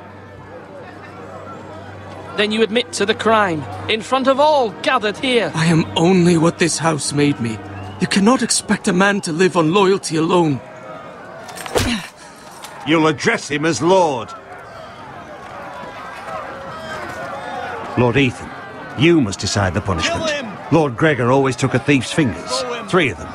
Then you admit to the crime, in front of all gathered here. I am only what this house made me. You cannot expect a man to live on loyalty alone. You'll address him as Lord. Lord Ethan, you must decide the punishment. Lord Gregor always took a thief's fingers. 3 of them.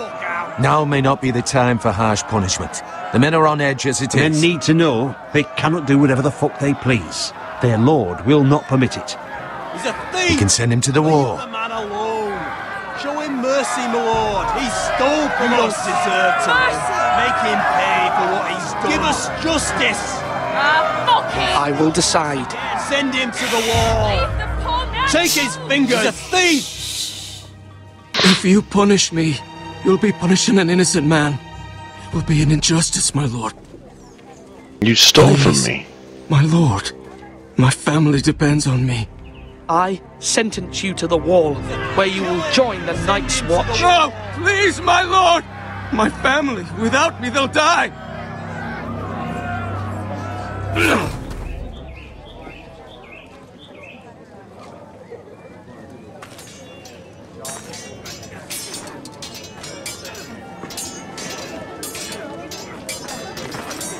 Now may not be the time for harsh punishment. The men are on edge as it is. Men need to know they cannot do whatever the fuck they please. Their lord will not permit it. He's a thief! You can send him to the war. Leave the man alone. Show him mercy, my lord. He stole from us. Deserve to live. Make him pay for what he's done. Give us justice. Fuck him! I will decide. Send him to the wall. Leave the poor man Take his fingers. He's a thief. If you punish me, you'll be punishing an innocent man. It will be an injustice, my lord. You stole Please, from me. My lord, my family depends on me. I sentence you to the wall, where you will join the Night's Watch. No! Please, my lord! My family, without me, they'll die!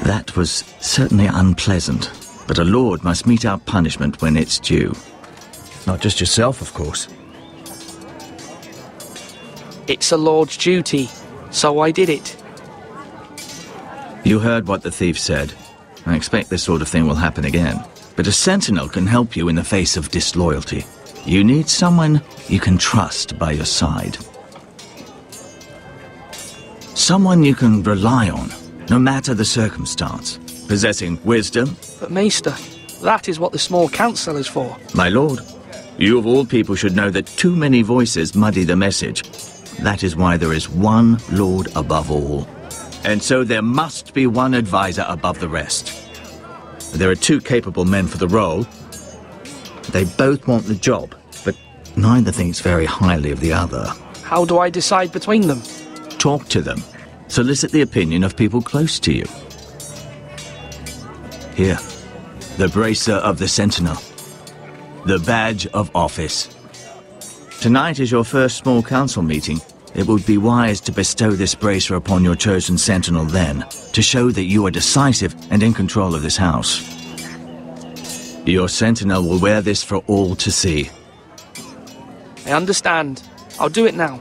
That was certainly unpleasant, but a lord must mete out punishment when it's due. Not just yourself, of course. It's a lord's duty, so I did it. You heard what the thief said. I expect this sort of thing will happen again. But a sentinel can help you in the face of disloyalty. You need someone you can trust by your side. Someone you can rely on, no matter the circumstance. Possessing wisdom. But Maester, that is what the small council is for. My lord, you of all people should know that too many voices muddy the message. That is why there is one lord above all. And so there must be one advisor above the rest. There are two capable men for the role. They both want the job, but neither thinks very highly of the other. How do I decide between them? Talk to them. Solicit the opinion of people close to you. Here, the bracer of the Sentinel. The badge of office. Tonight is your first small council meeting. It would be wise to bestow this bracer upon your chosen sentinel then, to show that you are decisive and in control of this house. Your sentinel will wear this for all to see. I understand. I'll do it now.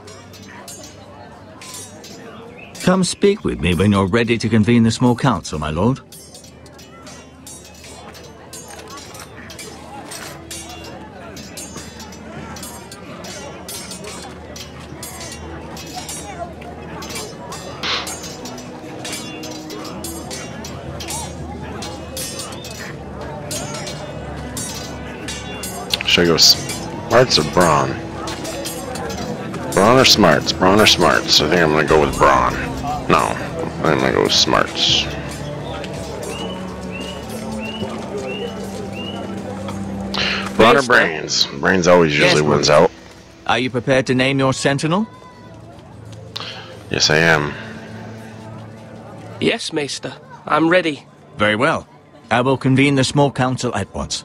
Come speak with me when you're ready to convene the small council, my lord. Should I go smarts or brawn? Brawn or smarts? Brawn or smarts? I think I'm gonna go with brawn. No, I'm gonna go with smarts. Brawn or brains? Brains always usually wins out. Are you prepared to name your sentinel? Yes, I am. Yes, Maester. I'm ready. Very well. I will convene the small council at once.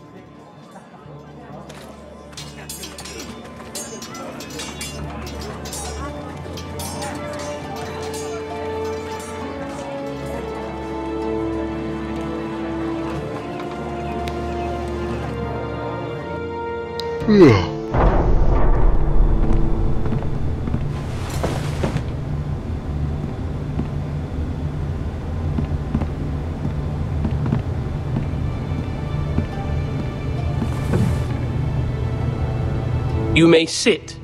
You may sit.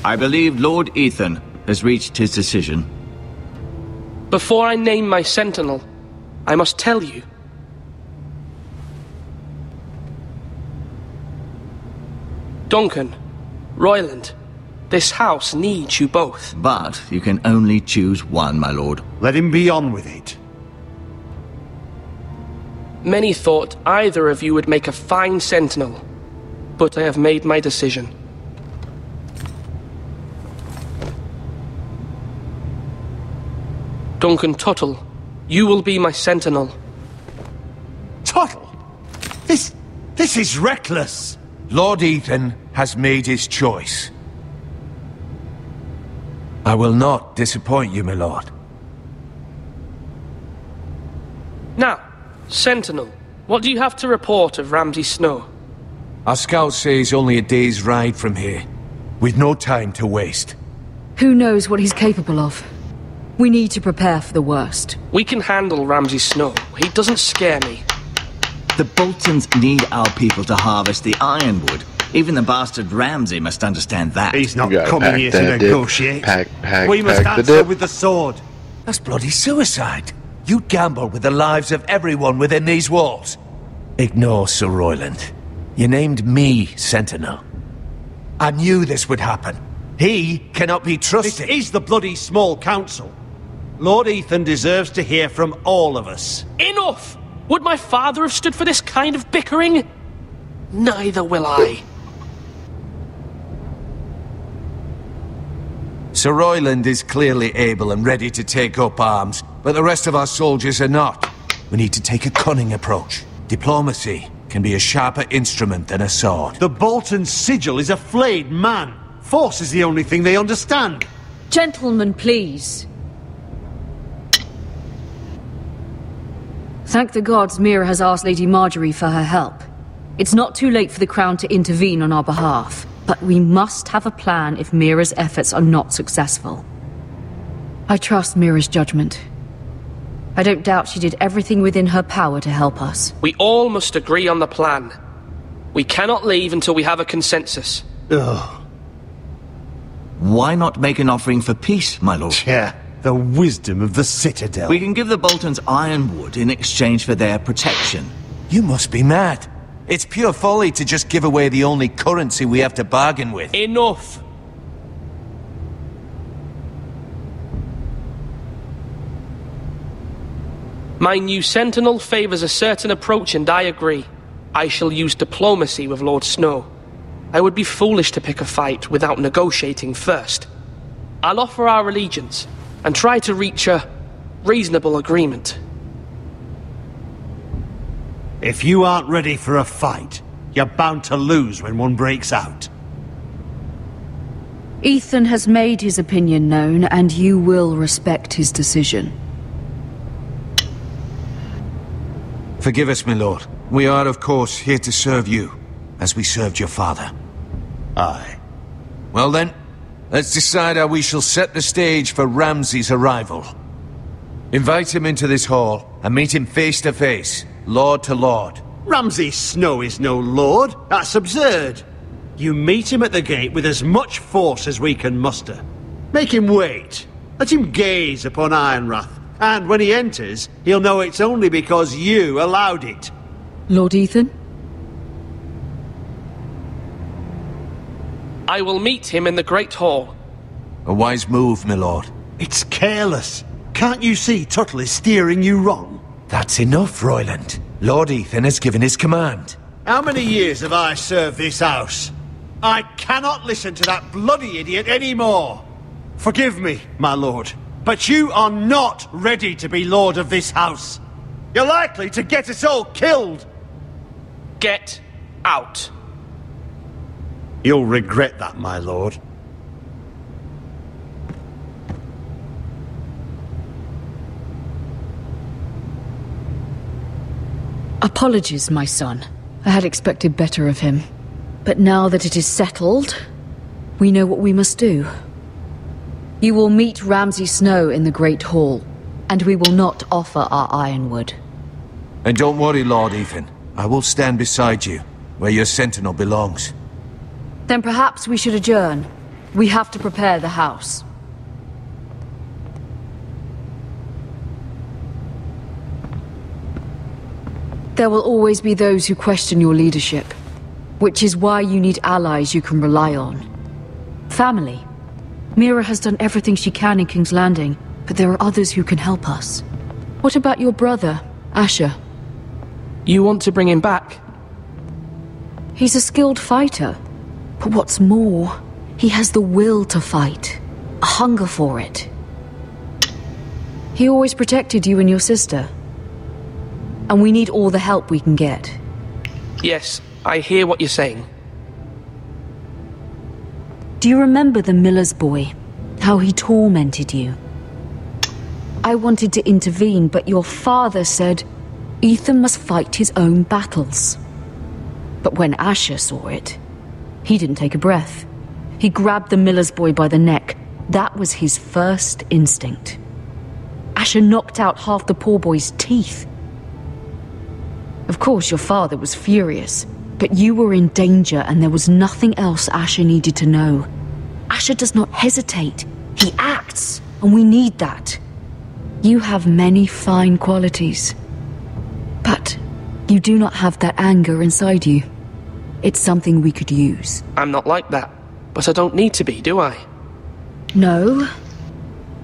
I believe Lord Ethan has reached his decision. Before I name my sentinel, I must tell you. Duncan, Royland, this house needs you both. But you can only choose one, my lord. Let him be on with it. Many thought either of you would make a fine sentinel, but I have made my decision. Duncan Tuttle, you will be my sentinel. Tuttle? This is reckless! Lord Ethan has made his choice. I will not disappoint you, my lord. Now, Sentinel, what do you have to report of Ramsay Snow? Our scouts say he's only a day's ride from here, with no time to waste. Who knows what he's capable of? We need to prepare for the worst. We can handle Ramsay Snow. He doesn't scare me. The Boltons need our people to harvest the ironwood. Even the bastard Ramsay must understand that. He's not coming here to negotiate. We must answer with the sword. That's bloody suicide. You'd gamble with the lives of everyone within these walls. Ignore Sir Royland. You named me Sentinel. I knew this would happen. He cannot be trusted. This is the bloody small council. Lord Ethan deserves to hear from all of us. Enough! Would my father have stood for this kind of bickering? Neither will I. Sir Royland is clearly able and ready to take up arms, but the rest of our soldiers are not. We need to take a cunning approach. Diplomacy can be a sharper instrument than a sword. The Bolton sigil is a flayed man. Force is the only thing they understand. Gentlemen, please. Thank the gods Mira has asked Lady Marjorie for her help. It's not too late for the Crown to intervene on our behalf, but we must have a plan if Mira's efforts are not successful. I trust Mira's judgment. I don't doubt she did everything within her power to help us. We all must agree on the plan. We cannot leave until we have a consensus. Ugh. Why not make an offering for peace, my lord? Yeah, the wisdom of the Citadel. We can give the Boltons ironwood in exchange for their protection. You must be mad. It's pure folly to just give away the only currency we have to bargain with. Enough! My new sentinel favors a certain approach, and I agree. I shall use diplomacy with Lord Snow. I would be foolish to pick a fight without negotiating first. I'll offer our allegiance, and try to reach a reasonable agreement. If you aren't ready for a fight, you're bound to lose when one breaks out. Ethan has made his opinion known, and you will respect his decision. Forgive us, my lord. We are, of course, here to serve you, as we served your father. Aye. Well then, let's decide how we shall set the stage for Ramsay's arrival. Invite him into this hall, and meet him face to face, lord to lord. Ramsay Snow is no lord. That's absurd. You meet him at the gate with as much force as we can muster. Make him wait. Let him gaze upon Ironrath. And when he enters, he'll know it's only because you allowed it. Lord Ethan? I will meet him in the Great Hall. A wise move, my lord. It's careless. Can't you see Tuttle is steering you wrong? That's enough, Royland. Lord Ethan has given his command. How many years have I served this house? I cannot listen to that bloody idiot anymore. Forgive me, my lord, but you are not ready to be lord of this house. You're likely to get us all killed. Get out. You'll regret that, my lord. Apologies, my son. I had expected better of him. But now that it is settled, we know what we must do. You will meet Ramsay Snow in the Great Hall, and we will not offer our ironwood. And don't worry, Lord Ethan. I will stand beside you, where your sentinel belongs. Then perhaps we should adjourn. We have to prepare the house. There will always be those who question your leadership, which is why you need allies you can rely on. Family. Mira has done everything she can in King's Landing, but there are others who can help us. What about your brother, Asher? You want to bring him back? He's a skilled fighter. But what's more, he has the will to fight. A hunger for it. He always protected you and your sister. And we need all the help we can get. Yes, I hear what you're saying. Do you remember the miller's boy? How he tormented you? I wanted to intervene, but your father said Ethan must fight his own battles. But when Asher saw it, he didn't take a breath. He grabbed the miller's boy by the neck. That was his first instinct. Asher knocked out half the poor boy's teeth. Of course, your father was furious, but you were in danger and there was nothing else Asher needed to know. Asher does not hesitate. He acts, and we need that. You have many fine qualities, but you do not have that anger inside you. It's something we could use. I'm not like that, but I don't need to be, do I? No,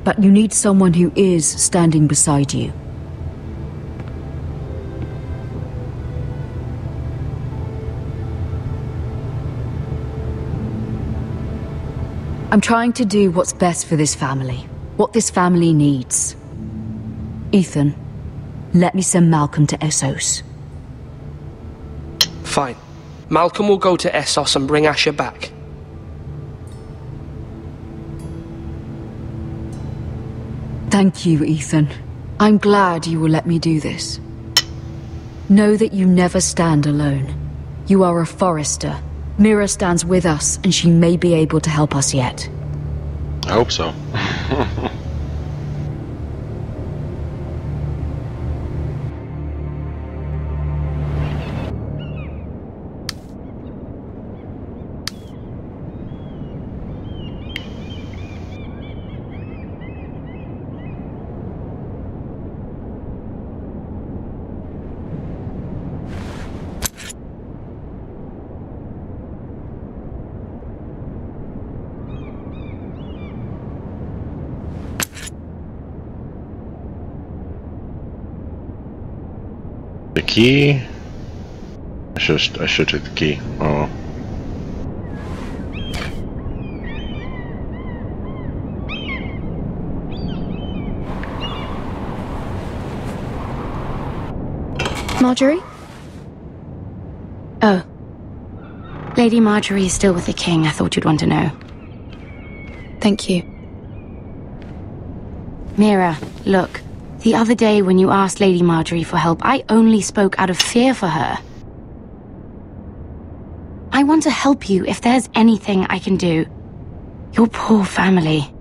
but you need someone who is standing beside you. I'm trying to do what's best for this family. What this family needs. Ethan, let me send Malcolm to Essos. Fine. Malcolm will go to Essos and bring Asher back. Thank you, Ethan. I'm glad you will let me do this. Know that you never stand alone. You are a Forrester. Mira stands with us, and she may be able to help us yet. I hope so. The key? I should take the key. Oh. Marjorie? Oh. Lady Marjorie is still with the king. I thought you'd want to know. Thank you. Mira, look. The other day when you asked Lady Marjorie for help, I only spoke out of fear for her. I want to help you if there's anything I can do. Your poor family.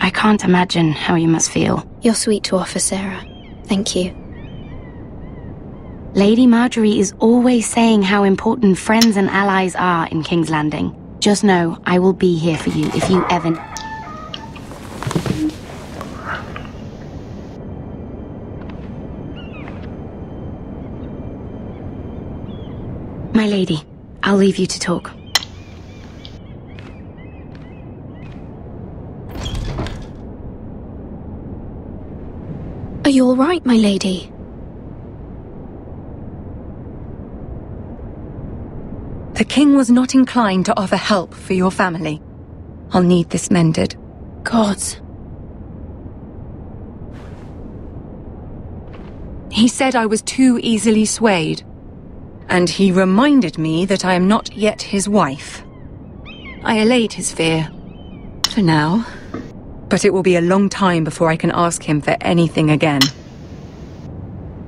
I can't imagine how you must feel. You're sweet to offer, Sarah. Thank you. Lady Marjorie is always saying how important friends and allies are in King's Landing. Just know, I will be here for you if you ever... My lady, I'll leave you to talk. Are you all right, my lady? The king was not inclined to offer help for your family. I'll need this mended. Gods. He said I was too easily swayed. And he reminded me that I am not yet his wife. I allayed his fear. For now. But it will be a long time before I can ask him for anything again.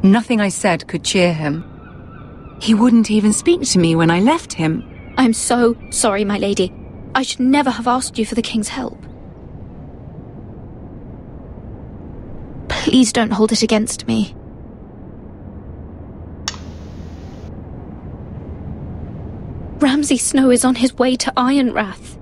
Nothing I said could cheer him. He wouldn't even speak to me when I left him. I'm so sorry, my lady. I should never have asked you for the king's help. Please don't hold it against me. Ramsay Snow is on his way to Ironrath.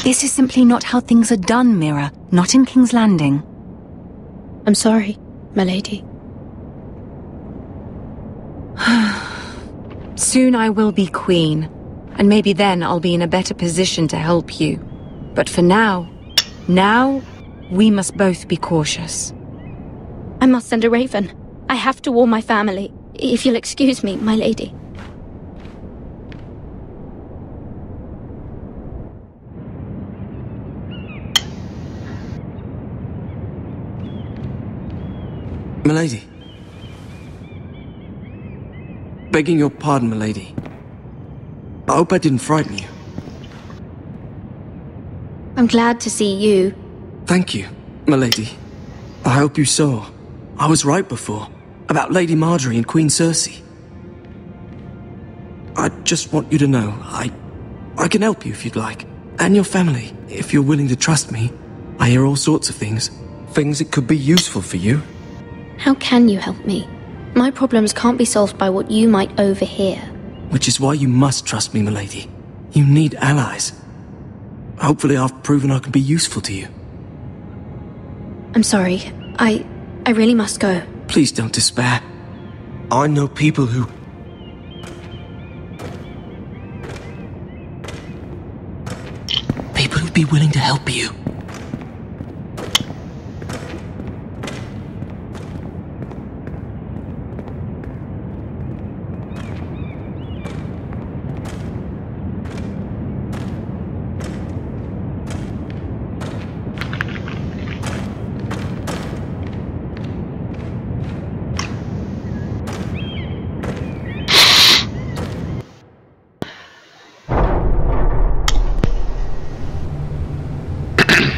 This is simply not how things are done, Mira. Not in King's Landing. I'm sorry, my lady. Soon I will be queen, and maybe then I'll be in a better position to help you. But for now, we must both be cautious. I must send a raven. I have to warn my family. If you'll excuse me, my lady. Milady. Begging your pardon, milady. I hope I didn't frighten you. I'm glad to see you. Thank you, milady. I hope you saw. I was right before, about Lady Marjorie and Queen Cersei. I just want you to know, I can help you if you'd like. And your family, if you're willing to trust me. I hear all sorts of things. Things that could be useful for you. How can you help me? My problems can't be solved by what you might overhear. Which is why you must trust me, milady. You need allies. Hopefully I've proven I can be useful to you. I'm sorry. I really must go. Please don't despair. I know people who... People who'd be willing to help you.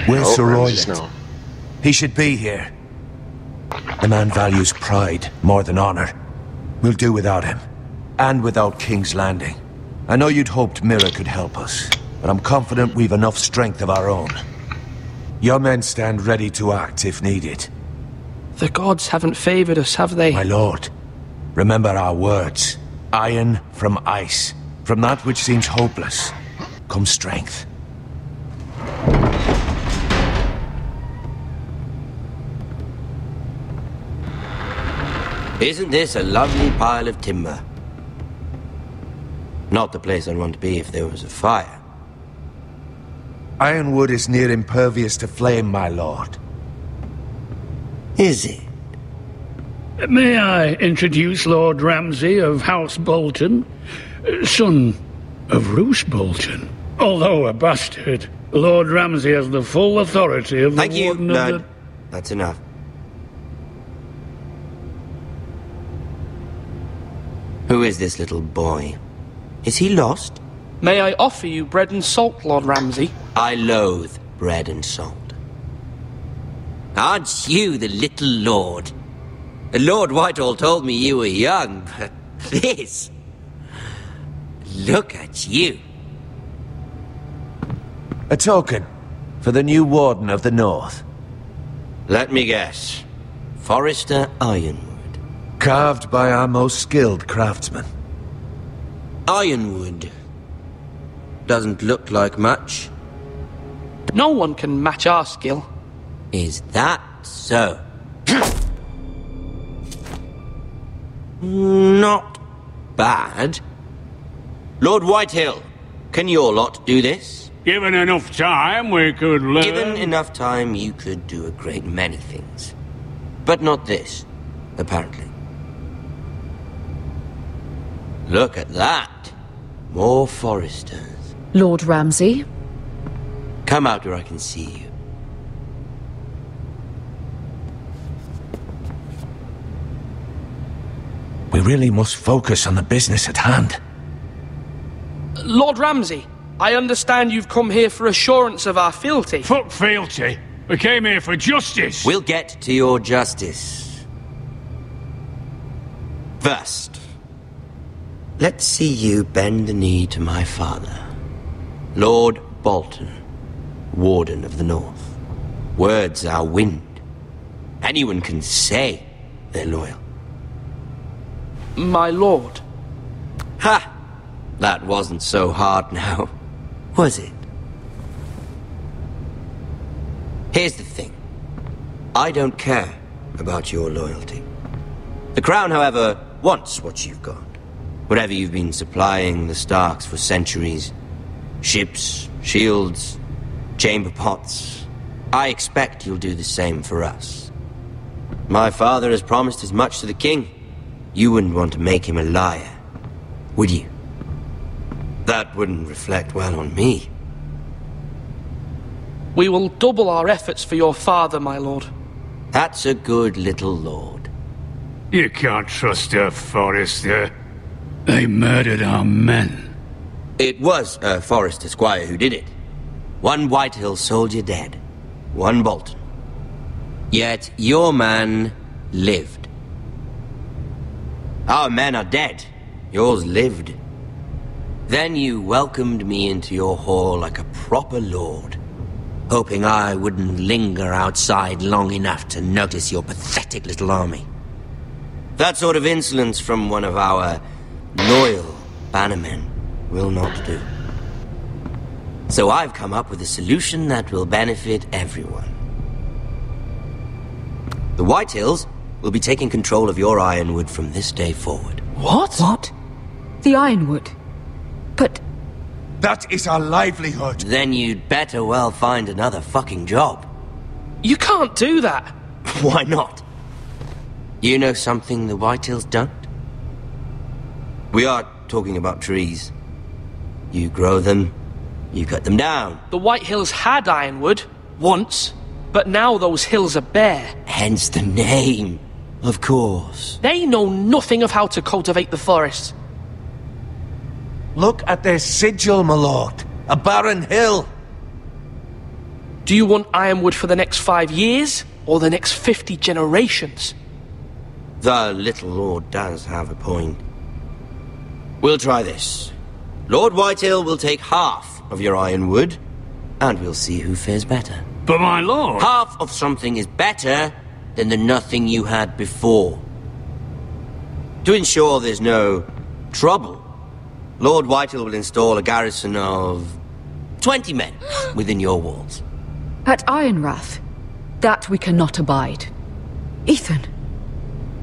Where's Oh, Sir Ramsay Royland? Snow. He should be here. The man values pride more than honor. We'll do without him. And without King's Landing. I know you'd hoped Mira could help us, but I'm confident we've enough strength of our own. Your men stand ready to act if needed. The gods haven't favored us, have they? My lord, remember our words. Iron from ice. From that which seems hopeless comes strength. Isn't this a lovely pile of timber? Not the place I'd want to be if there was a fire. Ironwood is near impervious to flame, my lord. Is it? May I introduce Lord Ramsay of House Bolton, son of Roose Bolton. Although a bastard, Lord Ramsay has the full authority of the Thank you, Warden of Lord. the... That's enough. Who is this little boy? Is he lost? May I offer you bread and salt, Lord Ramsay? I loathe bread and salt. Aren't you the little lord? Lord Whitehall told me you were young, but this... Look at you. A token for the new Warden of the North. Let me guess. Forrester Ironwood. Carved by our most skilled craftsmen. Ironwood. Doesn't look like much. No one can match our skill. Is that so? Not bad. Lord Whitehill, can your lot do this? Given enough time, we could learn... Given enough time, you could do a great many things. But not this, apparently. Look at that. More Forresters. Lord Ramsay? Come out where I can see you. We really must focus on the business at hand. Lord Ramsay, I understand you've come here for assurance of our fealty. Fuck fealty. We came here for justice. We'll get to your justice. First, let's see you bend the knee to my father, Lord Bolton, Warden of the North. Words are wind. Anyone can say they're loyal. My lord. Ha! That wasn't so hard now, was it? Here's the thing. I don't care about your loyalty. The Crown, however, wants what you've got. Whatever you've been supplying the Starks for centuries. Ships, shields, chamber pots. I expect you'll do the same for us. My father has promised as much to the king. You wouldn't want to make him a liar, would you? That wouldn't reflect well on me. We will double our efforts for your father, my lord. That's a good little lord. You can't trust her, Forrester. They murdered our men. It was a Forrester squire who did it. One Whitehill soldier dead. One Bolton. Yet your man lived. Our men are dead. Yours lived. Then you welcomed me into your hall like a proper lord, hoping I wouldn't linger outside long enough to notice your pathetic little army. That sort of insolence from one of our loyal bannermen will not do. So I've come up with a solution that will benefit everyone. The Whitehills will be taking control of your Ironwood from this day forward. What? What? The Ironwood? But... That is our livelihood. Then you'd better well find another fucking job. You can't do that. Why not? You know something the Whitehills don't? We are talking about trees. You grow them, you cut them down. The Whitehills had Ironwood, once, but now those hills are bare. Hence the name, of course. They know nothing of how to cultivate the forests. Look at their sigil, my lord. A barren hill. Do you want ironwood for the next 5 years, or the next 50 generations? The little lord does have a point. We'll try this. Lord Whitehill will take half of your ironwood, and we'll see who fares better. But my lord... Half of something is better than the nothing you had before. To ensure there's no trouble, Lord Whitehill will install a garrison of 20 men within your walls. At Ironrath? That we cannot abide. Ethan.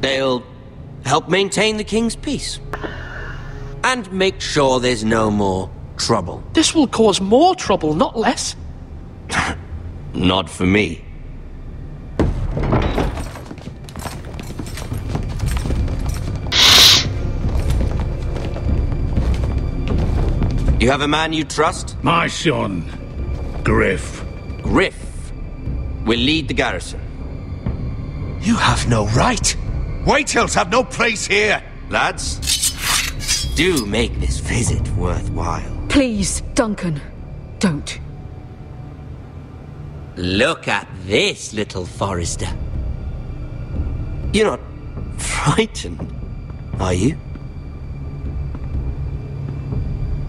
They'll help maintain the king's peace. And make sure there's no more trouble. This will cause more trouble, not less. Not for me. You have a man you trust? My son, Griff. Griff will lead the garrison. You have no right. Whitehills have no place here. Lads, do make this visit worthwhile. Please, Duncan, don't. Look at this, little Forrester. You're not frightened, are you?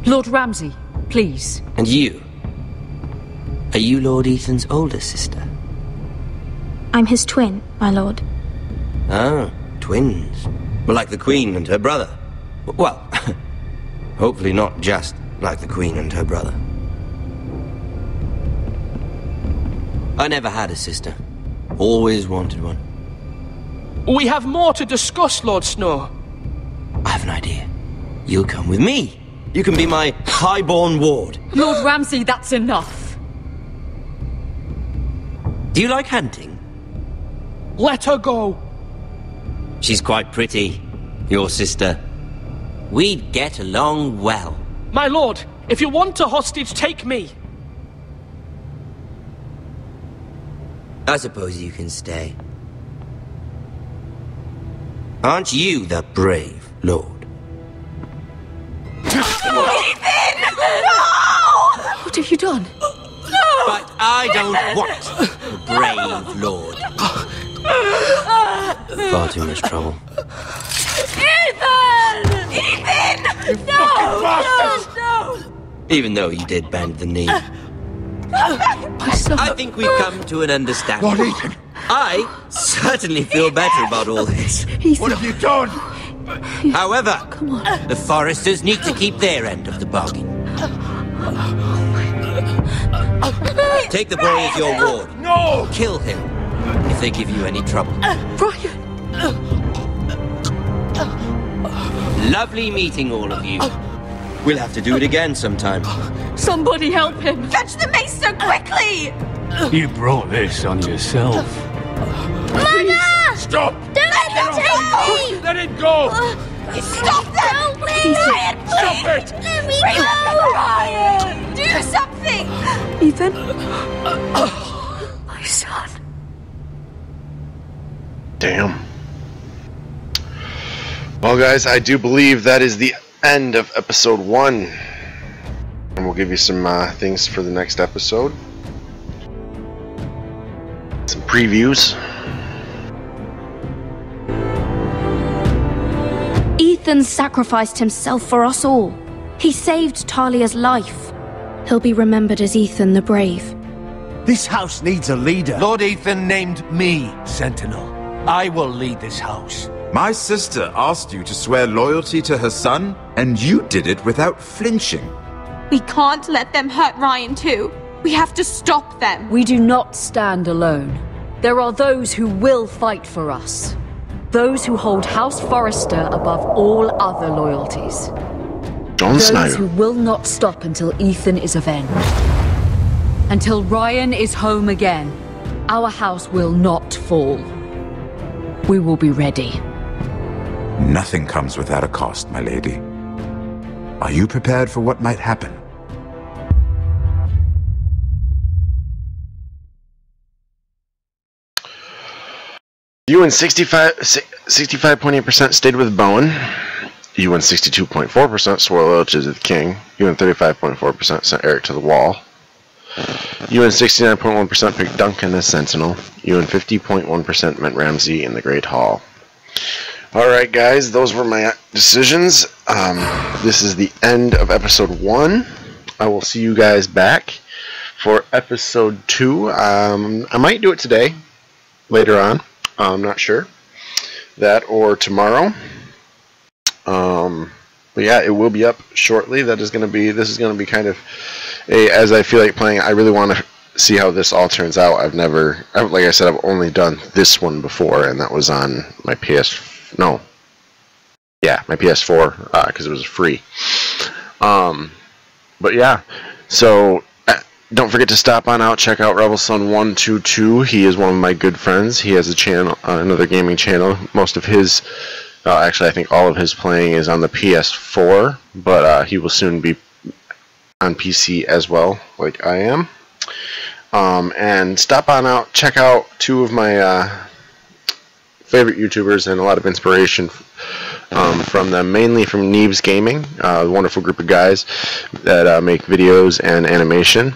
Lord Ramsay, please. And you? Are you Lord Ethan's older sister? I'm his twin, my lord. Ah, twins. Well, like the Queen and her brother. Well, hopefully not just like the Queen and her brother. I never had a sister. Always wanted one. We have more to discuss, Lord Snow. I have an idea. You'll come with me. You can be my highborn ward. Lord Ramsay, that's enough. Do you like hunting? Let her go. She's quite pretty, your sister. We'd get along well. My lord, if you want a hostage, take me. I suppose you can stay. Aren't you the brave lord? Ethan! No! What have you done? No! But I don't want a brave lord. Far too much trouble. Ethan! Ethan! No! Even though you did bend the knee. I think we've come to an understanding. Lord Ethan! I certainly feel better about all this. What have you done? However, the Foresters need to keep their end of the bargain. Take the boy as your ward. No! Kill him if they give you any trouble. Brian! Lovely meeting all of you. We'll have to do it again sometime. Somebody help him! Fetch the maester quickly! You brought this on yourself. Mother! Stop! Don't let them take me! Let it go! Stop them! Help me! Ryan, please! Stop it! Let me go! Ryan! Do something! Ethan? My son. Damn. Well, guys, I do believe that is the end of episode 1. And we'll give you some things for the next episode. Some previews. Ethan sacrificed himself for us all. He saved Talia's life. He'll be remembered as Ethan the Brave. This house needs a leader. Lord Ethan named me Sentinel. I will lead this house. My sister asked you to swear loyalty to her son, and you did it without flinching. We can't let them hurt Ryan too. We have to stop them. We do not stand alone. There are those who will fight for us. Those who hold House Forrester above all other loyalties. Those who will not stop until Ethan is avenged. Until Ryan is home again, our house will not fall. We will be ready. Nothing comes without a cost, my lady. Are you prepared for what might happen? You and 65.8% stayed with Bowen. You and 62.4% swore loyalty to the king. You and 35.4% sent Eric to the wall. UN 69.1% picked Duncan as Sentinel. UN 50.1% meant Ramsey in the Great Hall. Alright guys, those were my decisions. This is the end of episode 1. I will see you guys back for episode 2. I might do it today, later on. I'm not sure. That or tomorrow. But yeah, it will be up shortly. This is going to be kind of as I feel like playing. I really want to see how this all turns out. Like I said, I've only done this one before, and that was on my my PS4, because it was free. But yeah, so don't forget to stop on out, check out RebelSun122. He is one of my good friends. He has a channel, another gaming channel. Most of his, actually I think all of his playing is on the PS4, but he will soon be on PC as well, like I am. And stop on out, check out 2 of my favorite YouTubers and a lot of inspiration from them, mainly from Neebs Gaming, a wonderful group of guys that make videos and animation.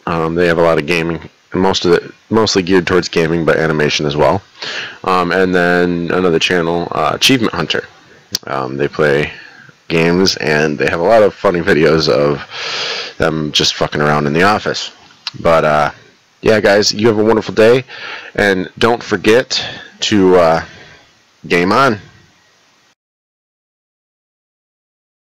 They have a lot of gaming, and mostly geared towards gaming, but animation as well. And then another channel, Achievement Hunter. They play games, and they have a lot of funny videos of them just fucking around in the office. But yeah, guys, you have a wonderful day, and don't forget to game on.